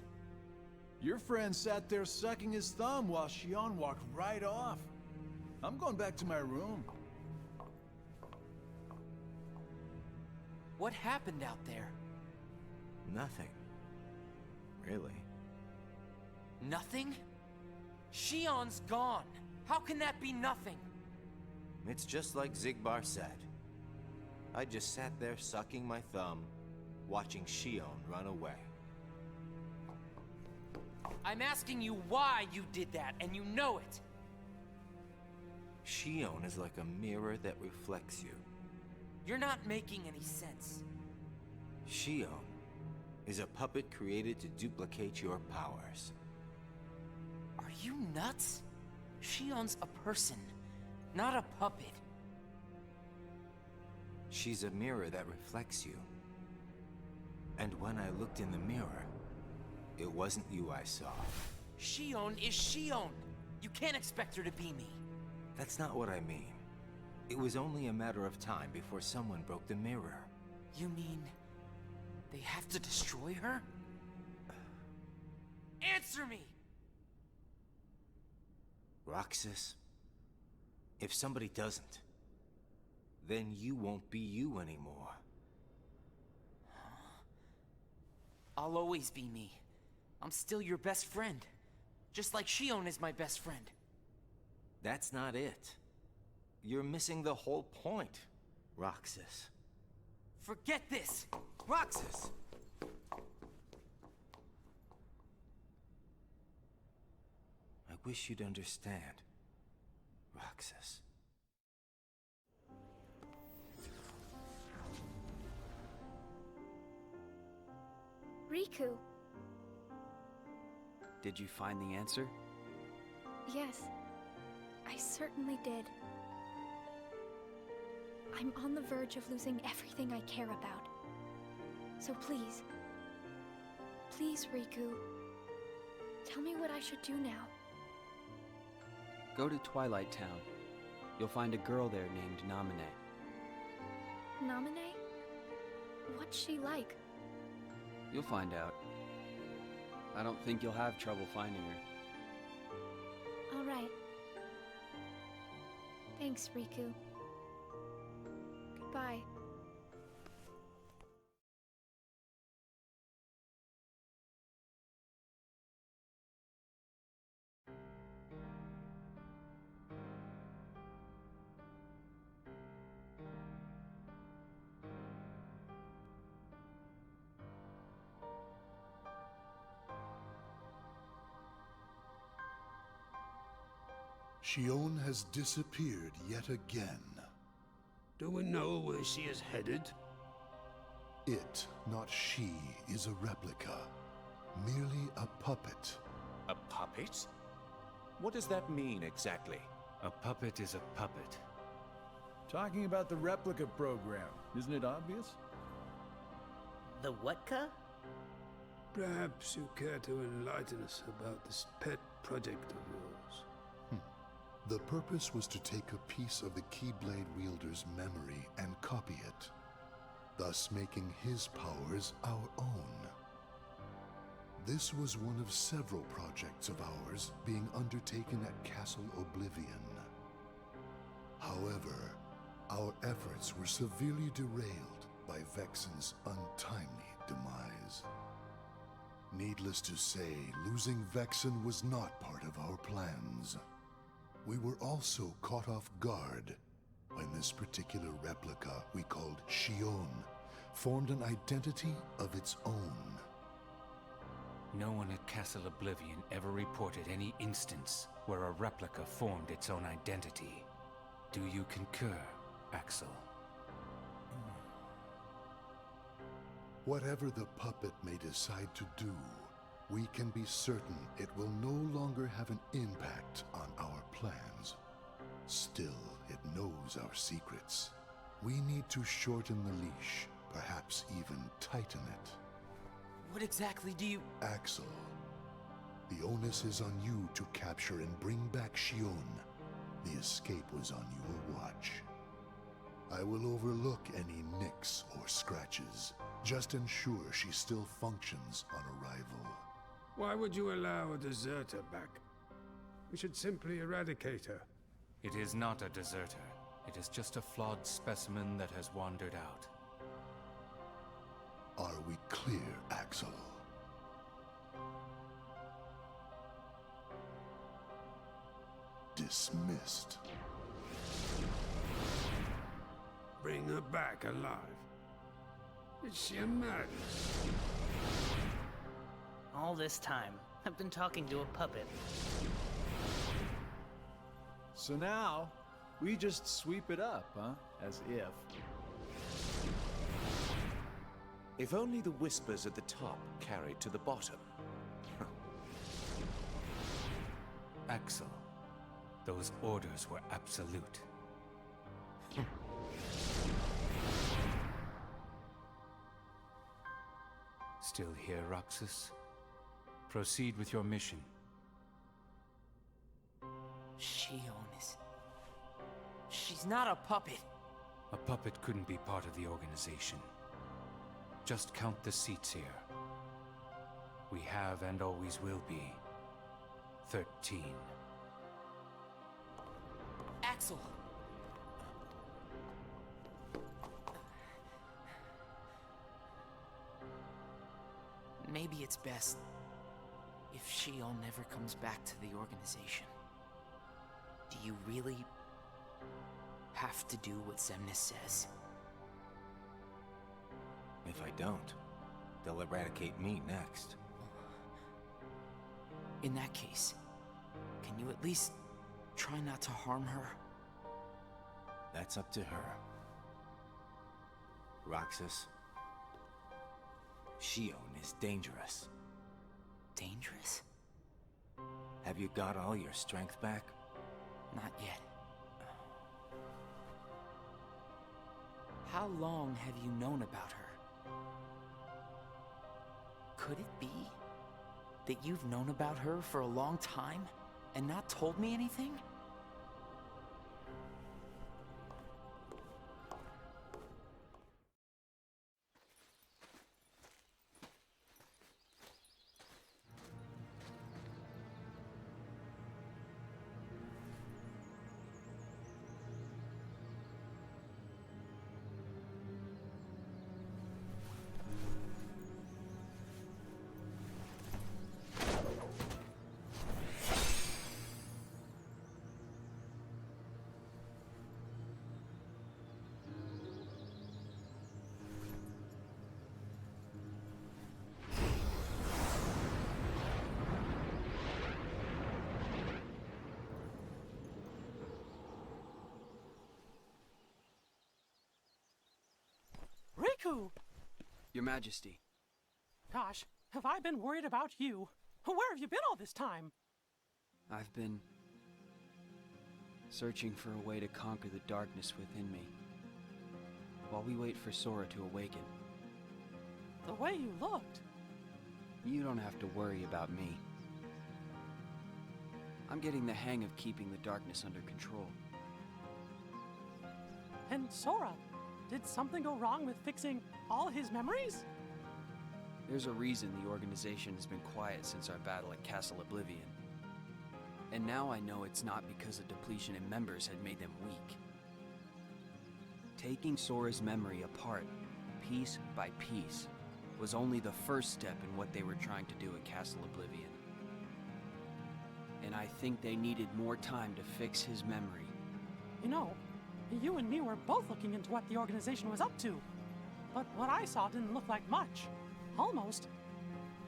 Your friend sat there sucking his thumb while Shion walked right off. I'm going back to my room. What happened out there? Nothing. Really. Nothing? Shion's gone. How can that be nothing? It's just like Xigbar said. I just sat there sucking my thumb, watching Shion run away. I'm asking you why you did that, and you know it. Shion is like a mirror that reflects you. You're not making any sense. Shion is a puppet created to duplicate your powers. Are you nuts? Shion's a person, not a puppet. She's a mirror that reflects you. And when I looked in the mirror, it wasn't you I saw. Shion is Shion. You can't expect her to be me. That's not what I mean. It was only a matter of time before someone broke the mirror. You mean they have to destroy her? Answer me! Roxas, if somebody doesn't, then you won't be you anymore. I'll always be me. I'm still your best friend. Just like Shion is my best friend. That's not it. You're missing the whole point, Roxas. Forget this! Roxas! I wish you'd understand, Roxas. Riku. Did you find the answer? Yes, I certainly did. I'm on the verge of losing everything I care about. So please, please, Riku, tell me what I should do now. Go to Twilight Town. You'll find a girl there named Namine. Namine? What's she like? You'll find out. I don't think you'll have trouble finding her. All right. Thanks, Riku. Goodbye. Shion has disappeared yet again. Do we know where she is headed? It, not she, is a replica. Merely a puppet. A puppet? What does that mean exactly? A puppet is a puppet. Talking about the replica program, isn't it obvious? The what-ca? Perhaps you care to enlighten us about this pet project of yours. The purpose was to take a piece of the Keyblade wielder's memory and copy it, thus making his powers our own. This was one of several projects of ours being undertaken at Castle Oblivion. However, our efforts were severely derailed by Vexen's untimely demise. Needless to say, losing Vexen was not part of our plans. We were also caught off guard when this particular replica we called Shion formed an identity of its own. No one at Castle Oblivion ever reported any instance where a replica formed its own identity. Do you concur, Axel? Whatever the puppet may decide to do, we can be certain it will no longer have an impact on our plans. Still, it knows our secrets. We need to shorten the leash, perhaps even tighten it. What exactly do you... Axel, the onus is on you to capture and bring back Xion. The escape was on your watch. I will overlook any nicks or scratches. Just ensure she still functions on arrival. Why would you allow a deserter back? We should simply eradicate her. It is not a deserter. It is just a flawed specimen that has wandered out. Are we clear, Axel? Dismissed. Bring her back alive. Is she a madness? All this time, I've been talking to a puppet. So now, we just sweep it up, huh? As if. If only the whispers at the top carried to the bottom. Axel, those orders were absolute. Still here, Roxas? Proceed with your mission. Xion is... She's not a puppet. A puppet couldn't be part of the organization. Just count the seats here. We have and always will be 13. Axel! Maybe it's best if Xion never comes back to the organization. Do you really have to do what Xemnas says? If I don't, they'll eradicate me next. In that case, can you at least try not to harm her? That's up to her. Roxas, Xion is dangerous. Dangerous? Have you got all your strength back? Not yet. How long have you known about her? Could it be that you've known about her for a long time and not told me anything? Riku! Your Majesty. Gosh, have I been worried about you? Where have you been all this time? I've been searching for a way to conquer the darkness within me, while we wait for Sora to awaken. The way you looked. You don't have to worry about me. I'm getting the hang of keeping the darkness under control. And Sora, did something go wrong with fixing all his memories? There's a reason the organization has been quiet since our battle at Castle Oblivion. And now I know it's not because a depletion in members had made them weak. Taking Sora's memory apart, piece by piece, was only the first step in what they were trying to do at Castle Oblivion. And I think they needed more time to fix his memory. You know, you and me were both looking into what the organization was up to. But what I saw didn't look like much. Almost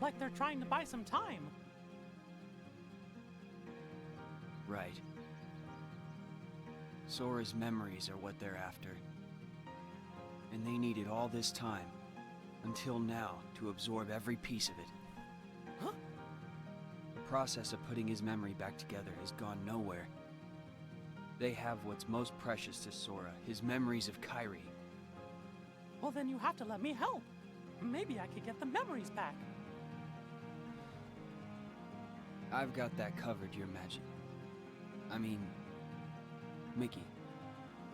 like they're trying to buy some time. Right. Sora's memories are what they're after. And they needed all this time, until now, to absorb every piece of it. Huh? The process of putting his memory back together has gone nowhere. They have what's most precious to Sora, his memories of Kairi. Well, then you have to let me help. Maybe I could get the memories back. I've got that covered, your magic. I mean, Mickey.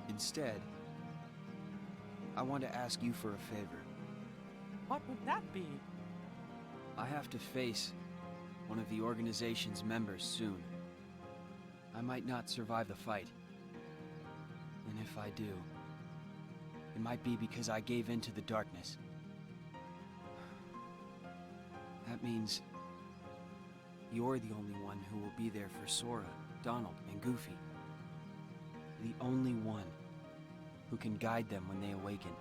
Instead, I want to ask you for a favor. What would that be? I have to face one of the organization's members soon. I might not survive the fight. And if I do, it might be because I gave in to the darkness. That means you're the only one who will be there for Sora, Donald, and Goofy. The only one who can guide them when they awaken.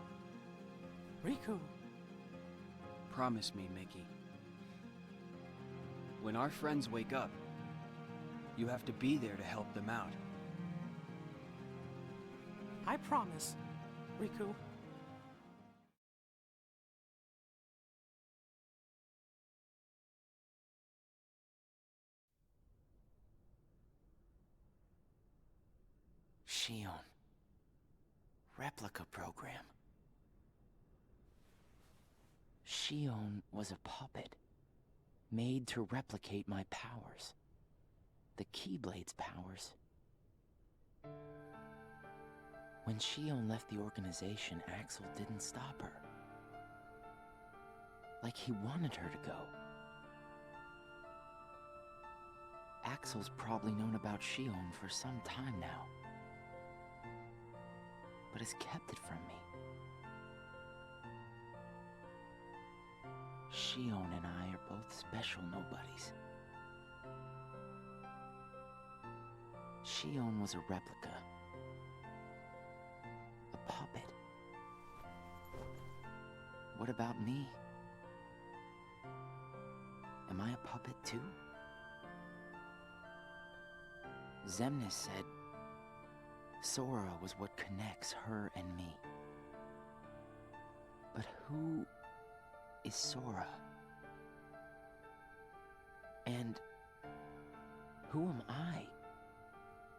Riku. Promise me, Mickey. When our friends wake up, you have to be there to help them out. I promise, Riku. Xion. Replica program. Xion was a puppet, made to replicate my powers. The Keyblade's powers. When Xion left the organization, Axel didn't stop her. Like he wanted her to go. Axel's probably known about Xion for some time now, but has kept it from me. Xion and I are both special nobodies. Xion was a replica. A puppet. What about me? Am I a puppet too? Xemnas said Sora was what connects her and me. But who is Sora? And who am I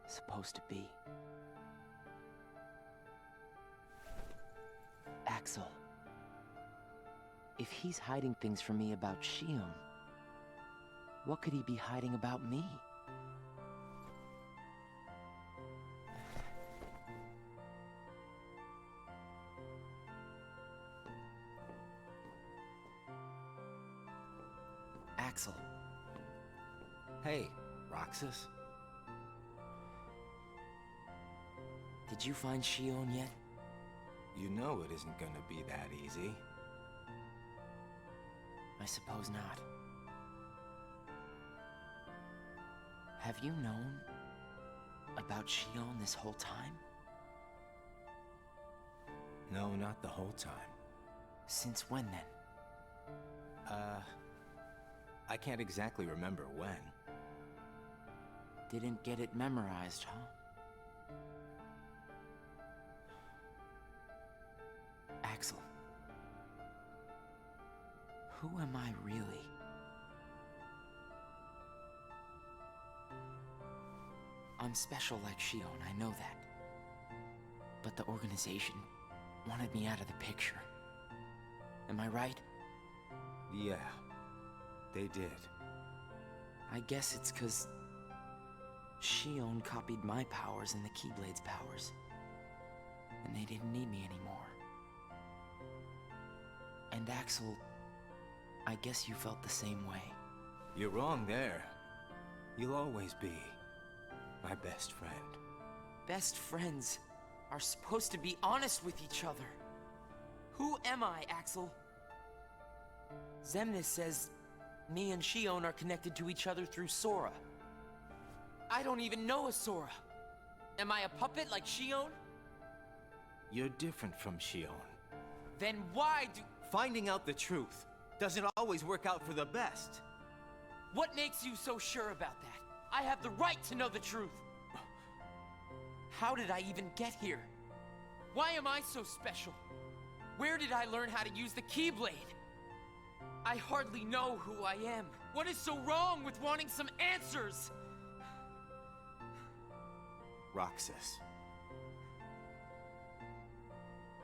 supposed to be? Axel. If he's hiding things from me about Xion, what could he be hiding about me? Axel. Hey, Roxas. Did you find Xion yet? You know it isn't gonna be that easy. I suppose not. Have you known about Xion this whole time? No, not the whole time. Since when then? I can't exactly remember when. Didn't get it memorized, huh? Axel. Who am I really? I'm special like Xion, I know that. But the organization wanted me out of the picture. Am I right? Yeah, they did. I guess it's 'cause Xion copied my powers and the Keyblade's powers. And they didn't need me anymore. And Axel, I guess you felt the same way. You're wrong there. You'll always be my best friend. Best friends are supposed to be honest with each other. Who am I, Axel? Xemnas says me and Xion are connected to each other through Sora. I don't even know a Sora. Am I a puppet like Xion? You're different from Xion. Then why do... Finding out the truth doesn't always work out for the best. What makes you so sure about that? I have the right to know the truth. How did I even get here? Why am I so special? Where did I learn how to use the Keyblade? I hardly know who I am. What is so wrong with wanting some answers? Roxas.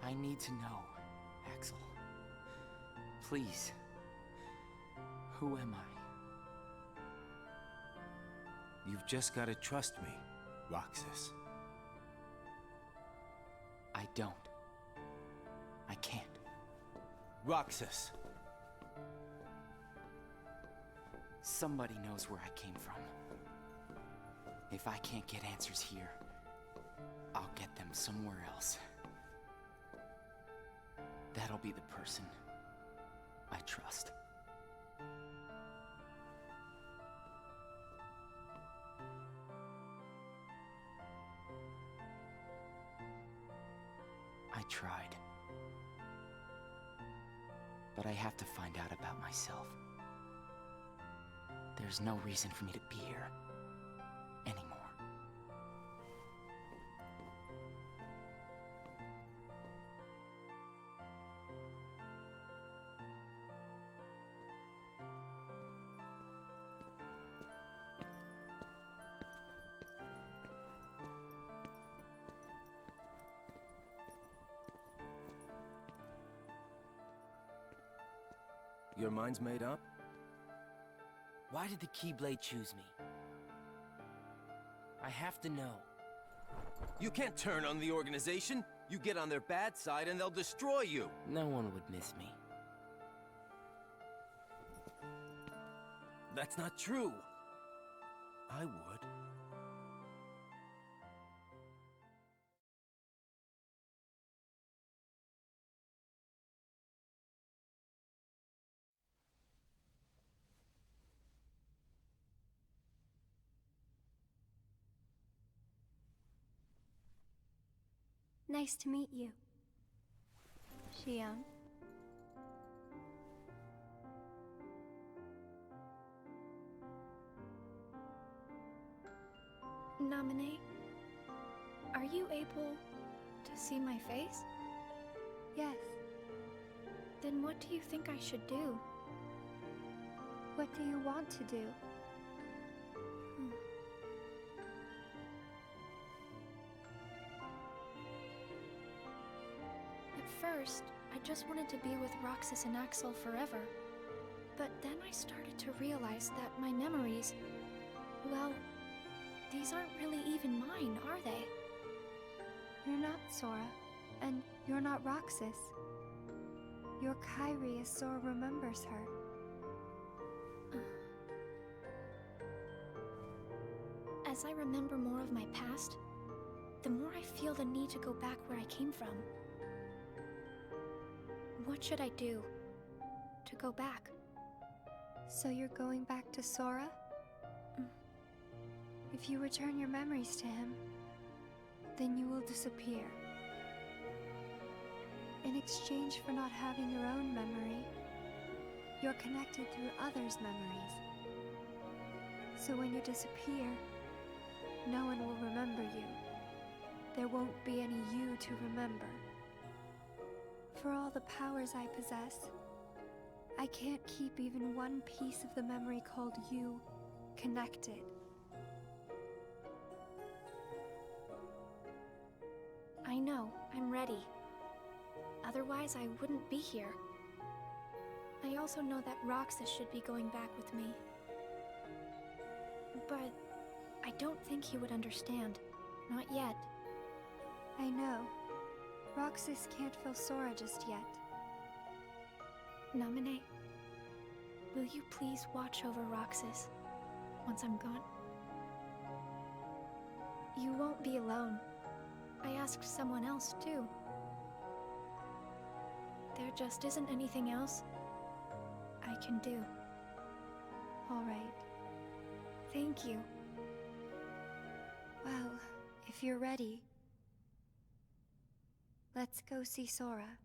I need to know, Axel. Please. Who am I? You've just got to trust me, Roxas. I don't. I can't. Roxas! Somebody knows where I came from. If I can't get answers here, I'll get them somewhere else. That'll be the person I trust. I tried. But I have to find out about myself. There's no reason for me to be here anymore. Your mind's made up? Why did the Keyblade choose me? I have to know. You can't turn on the organization! You get on their bad side and they'll destroy you! No one would miss me. That's not true! I would. Nice to meet you. Xion. Naminé, are you able to see my face? Yes. Then what do you think I should do? What do you want to do? At first, I just wanted to be with Roxas and Axel forever. But then I started to realize that my memories, well, these aren't really even mine, are they? You're not Sora, and you're not Roxas. You're Kairi as Sora remembers her. As I remember more of my past, the more I feel the need to go back where I came from. What should I do to go back? So you're going back to Sora? If you return your memories to him, then you will disappear. In exchange for not having your own memory, you're connected through others' memories. So when you disappear, no one will remember you. There won't be any you to remember. For all the powers I possess, I can't keep even one piece of the memory called you connected. I know, I'm ready. Otherwise, I wouldn't be here. I also know that Roxas should be going back with me. But I don't think he would understand. Not yet. I know. Roxas can't feel Sora just yet. Naminé, will you please watch over Roxas once I'm gone? You won't be alone. I asked someone else, too. There just isn't anything else I can do. All right. Thank you. Well, if you're ready, let's go see Sora.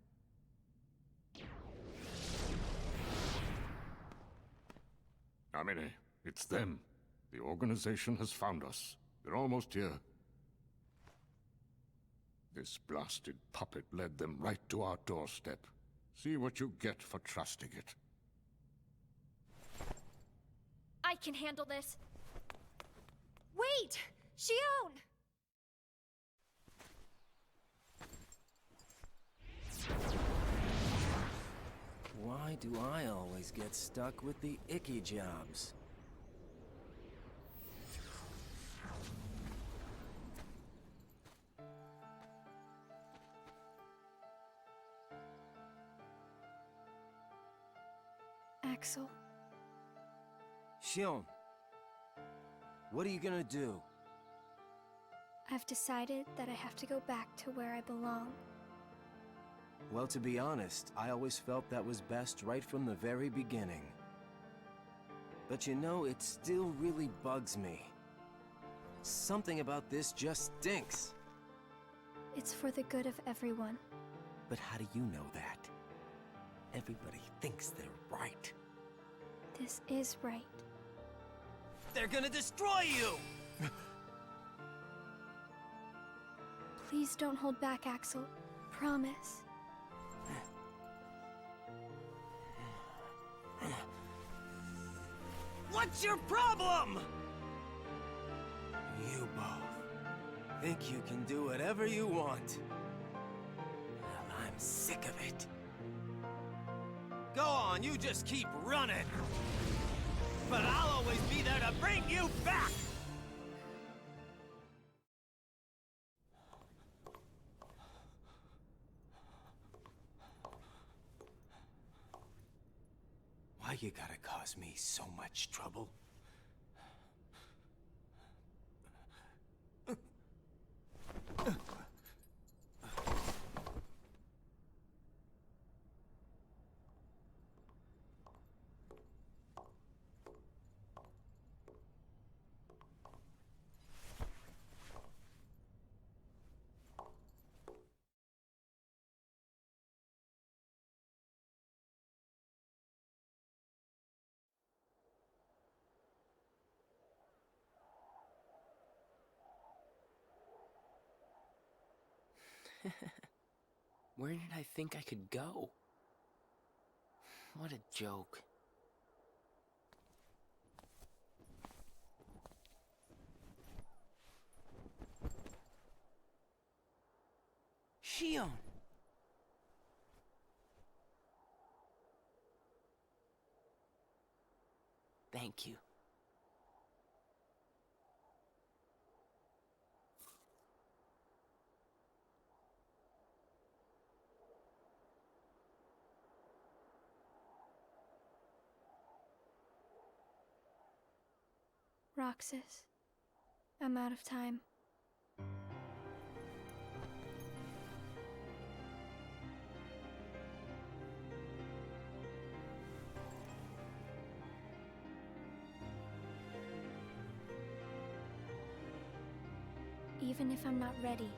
Naminé, it's them. The organization has found us. They're almost here. This blasted puppet led them right to our doorstep. See what you get for trusting it. I can handle this. Wait! Xion! do I always get stuck with the icky jobs? Axel, Xion, what are you gonna do? I've decided that I have to go back to where I belong. Well, to be honest, I always felt that was best right from the very beginning. But you know, it still really bugs me. Something about this just stinks. It's for the good of everyone. But how do you know that? Everybody thinks they're right. This is right. They're gonna destroy you! Please don't hold back, Axel. Promise. What's your problem? You both think you can do whatever you want. Well, I'm sick of it. Go on, you just keep running. But I'll always be there to bring you back! Why you gotta cause me so much trouble? Where did I think I could go? What a joke. Xion! Thank you. Roxas, I'm out of time. Even if I'm not ready,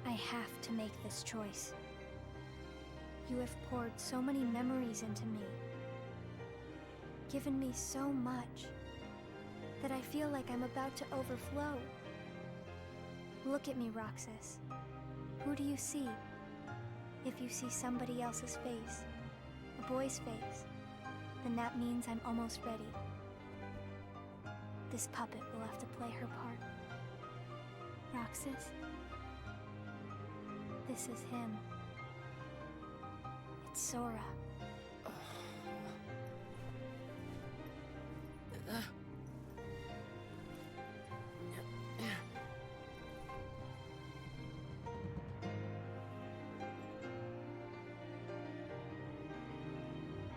I have to make this choice. You have poured so many memories into me, given me so much, that I feel like I'm about to overflow. Look at me, Roxas. Who do you see? If you see somebody else's face, a boy's face, then that means I'm almost ready. This puppet will have to play her part. Roxas, this is him. It's Sora.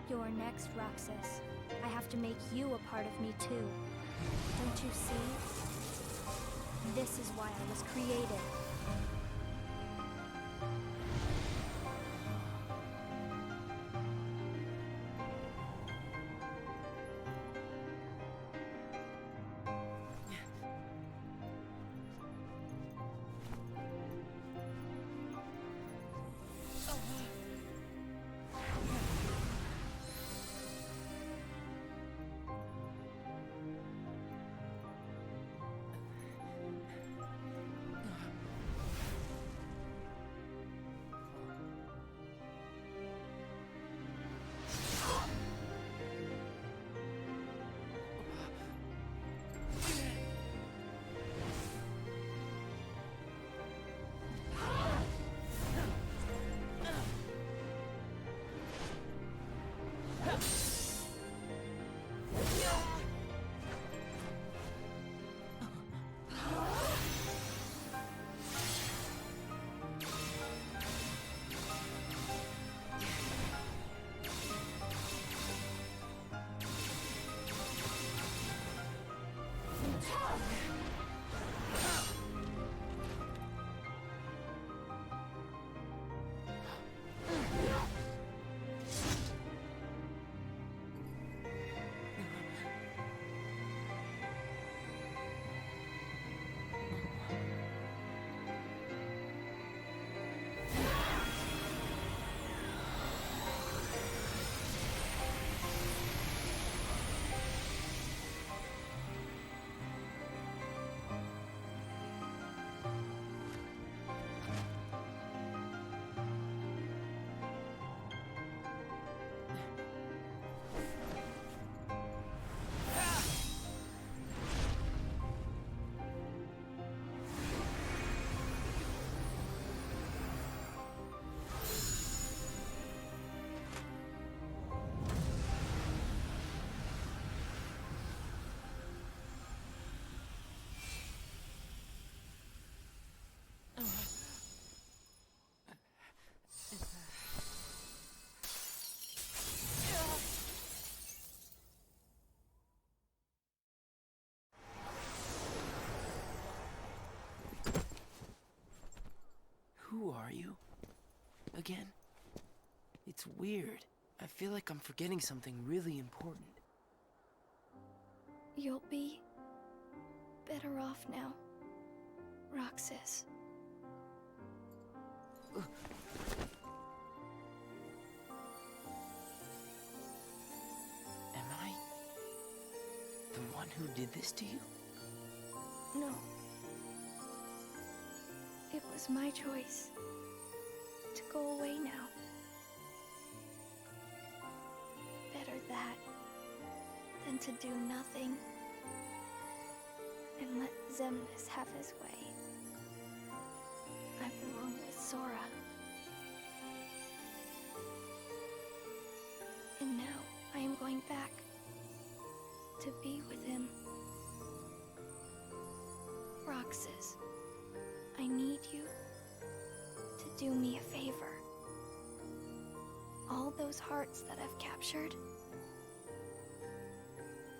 You're next, Roxas. I have to make you a part of me too. Don't you see? This is why I was created. It's weird. I feel like I'm forgetting something really important. You'll be better off now, Roxas. Am I the one who did this to you? No. It was my choice to go away now. Better that than to do nothing and let Xemnas have his way. I belong with Sora. And now I am going back to be with him. Roxas, I need you to do me a favor. All those hearts that I've captured,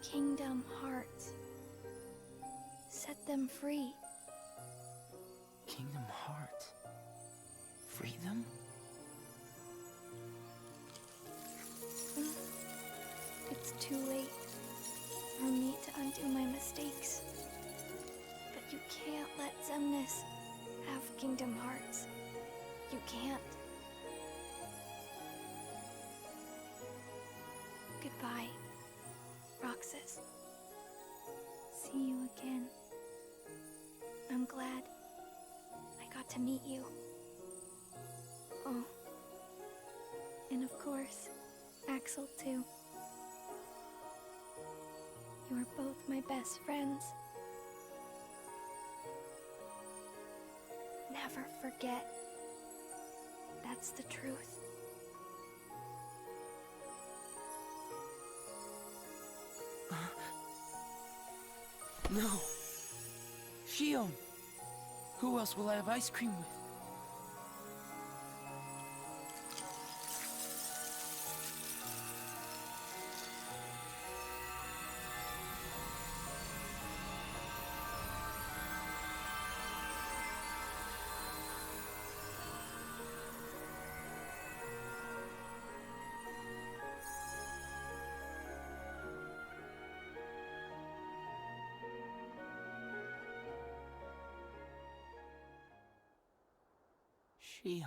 Kingdom Hearts, set them free. Kingdom Hearts? Free them? It's too late for me to undo my mistakes. But you can't let Xemnas have Kingdom Hearts. You can't. Goodbye, Roxas. See you again. I'm glad I got to meet you. Oh, and of course, Axel too. You are both my best friends. Never forget. That's the truth. No! Xion! Who else will I have ice cream with? Xion.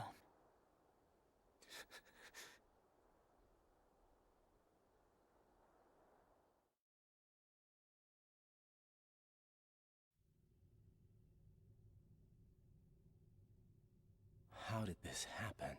How did this happen?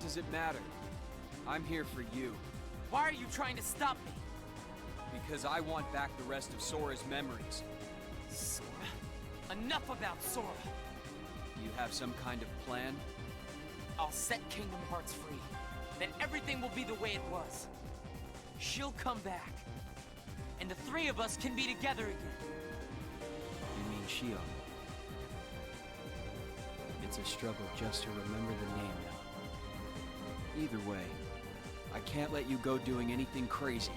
does it matter? I'm here for you. Why are you trying to stop me? Because I want back the rest of Sora's memories. Sora? Enough about Sora! You have some kind of plan? I'll set Kingdom Hearts free. Then everything will be the way it was. She'll come back. And the three of us can be together again. You mean Shion? It's a struggle just to remember the name now. Either way, I can't let you go doing anything crazy.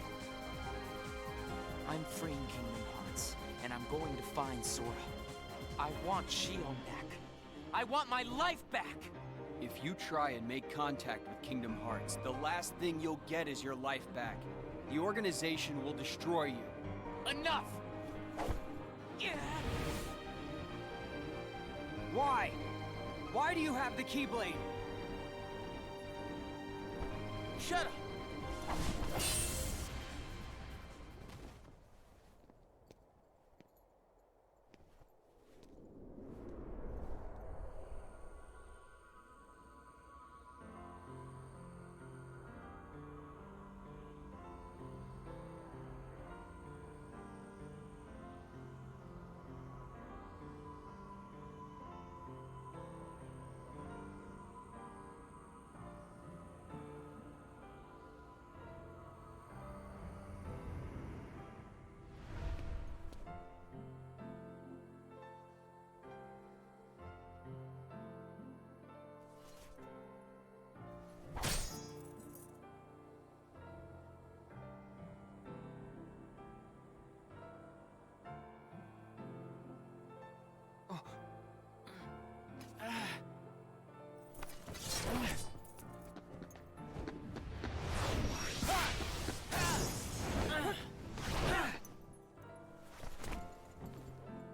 I'm freeing Kingdom Hearts, and I'm going to find Sora. I want Shion back. I want my life back! If you try and make contact with Kingdom Hearts, the last thing you'll get is your life back. The organization will destroy you. Enough! Why? Why do you have the Keyblade? Shut up!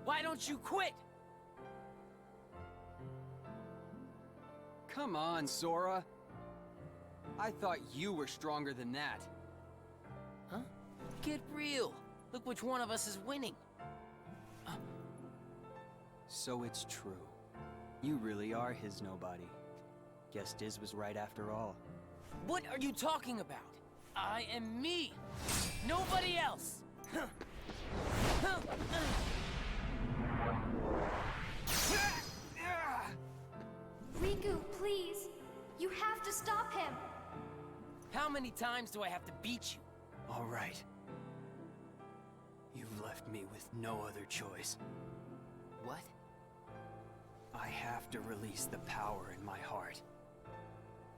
Why don't you quit? Come on, Sora. I thought you were stronger than that. Huh? Get real. Look which one of us is winning. So it's true. You really are his nobody. Guess Diz was right after all. What are you talking about? I am me. Nobody else. Riku, please! You have to stop him! How many times do I have to beat you? All right. You've left me with no other choice. What? I have to release the power in my heart.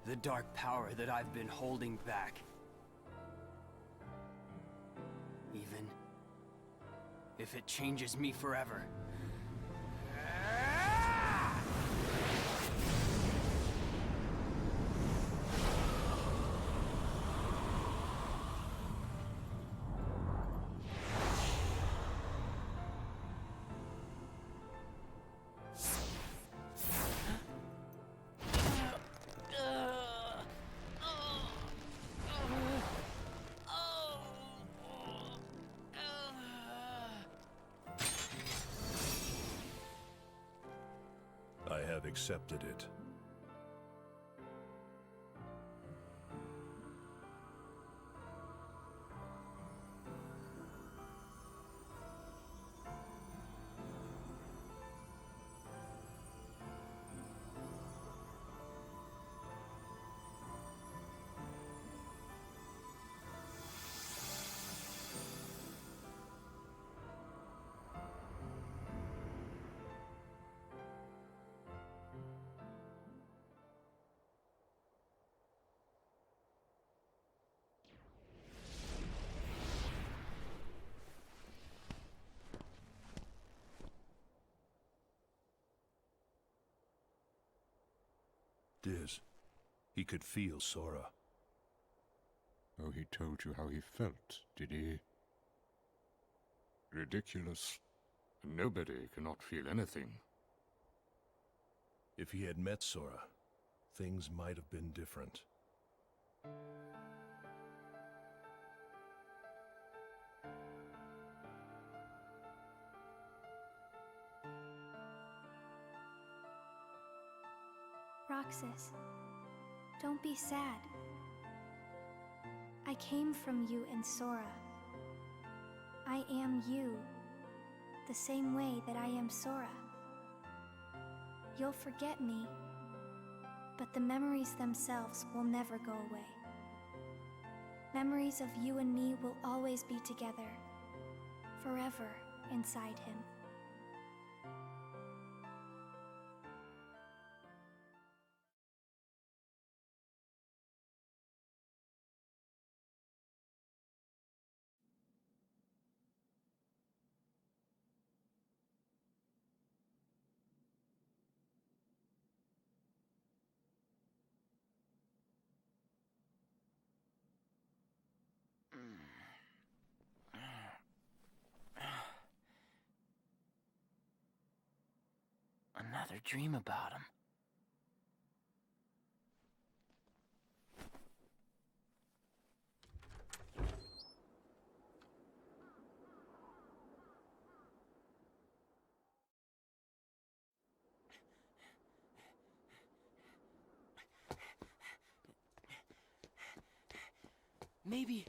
The dark power that I've been holding back. Even if it changes me forever. I have accepted it. Diz, he could feel Sora. Oh, he told you how he felt, did he? Ridiculous. Nobody cannot feel anything. If he had met Sora, things might have been different. Roxas, Don't be sad. I came from you and Sora. I am you, the same way that I am Sora. You'll forget me, but the memories themselves will never go away. Memories of you and me will always be together, forever inside him. Another dream about him. Maybe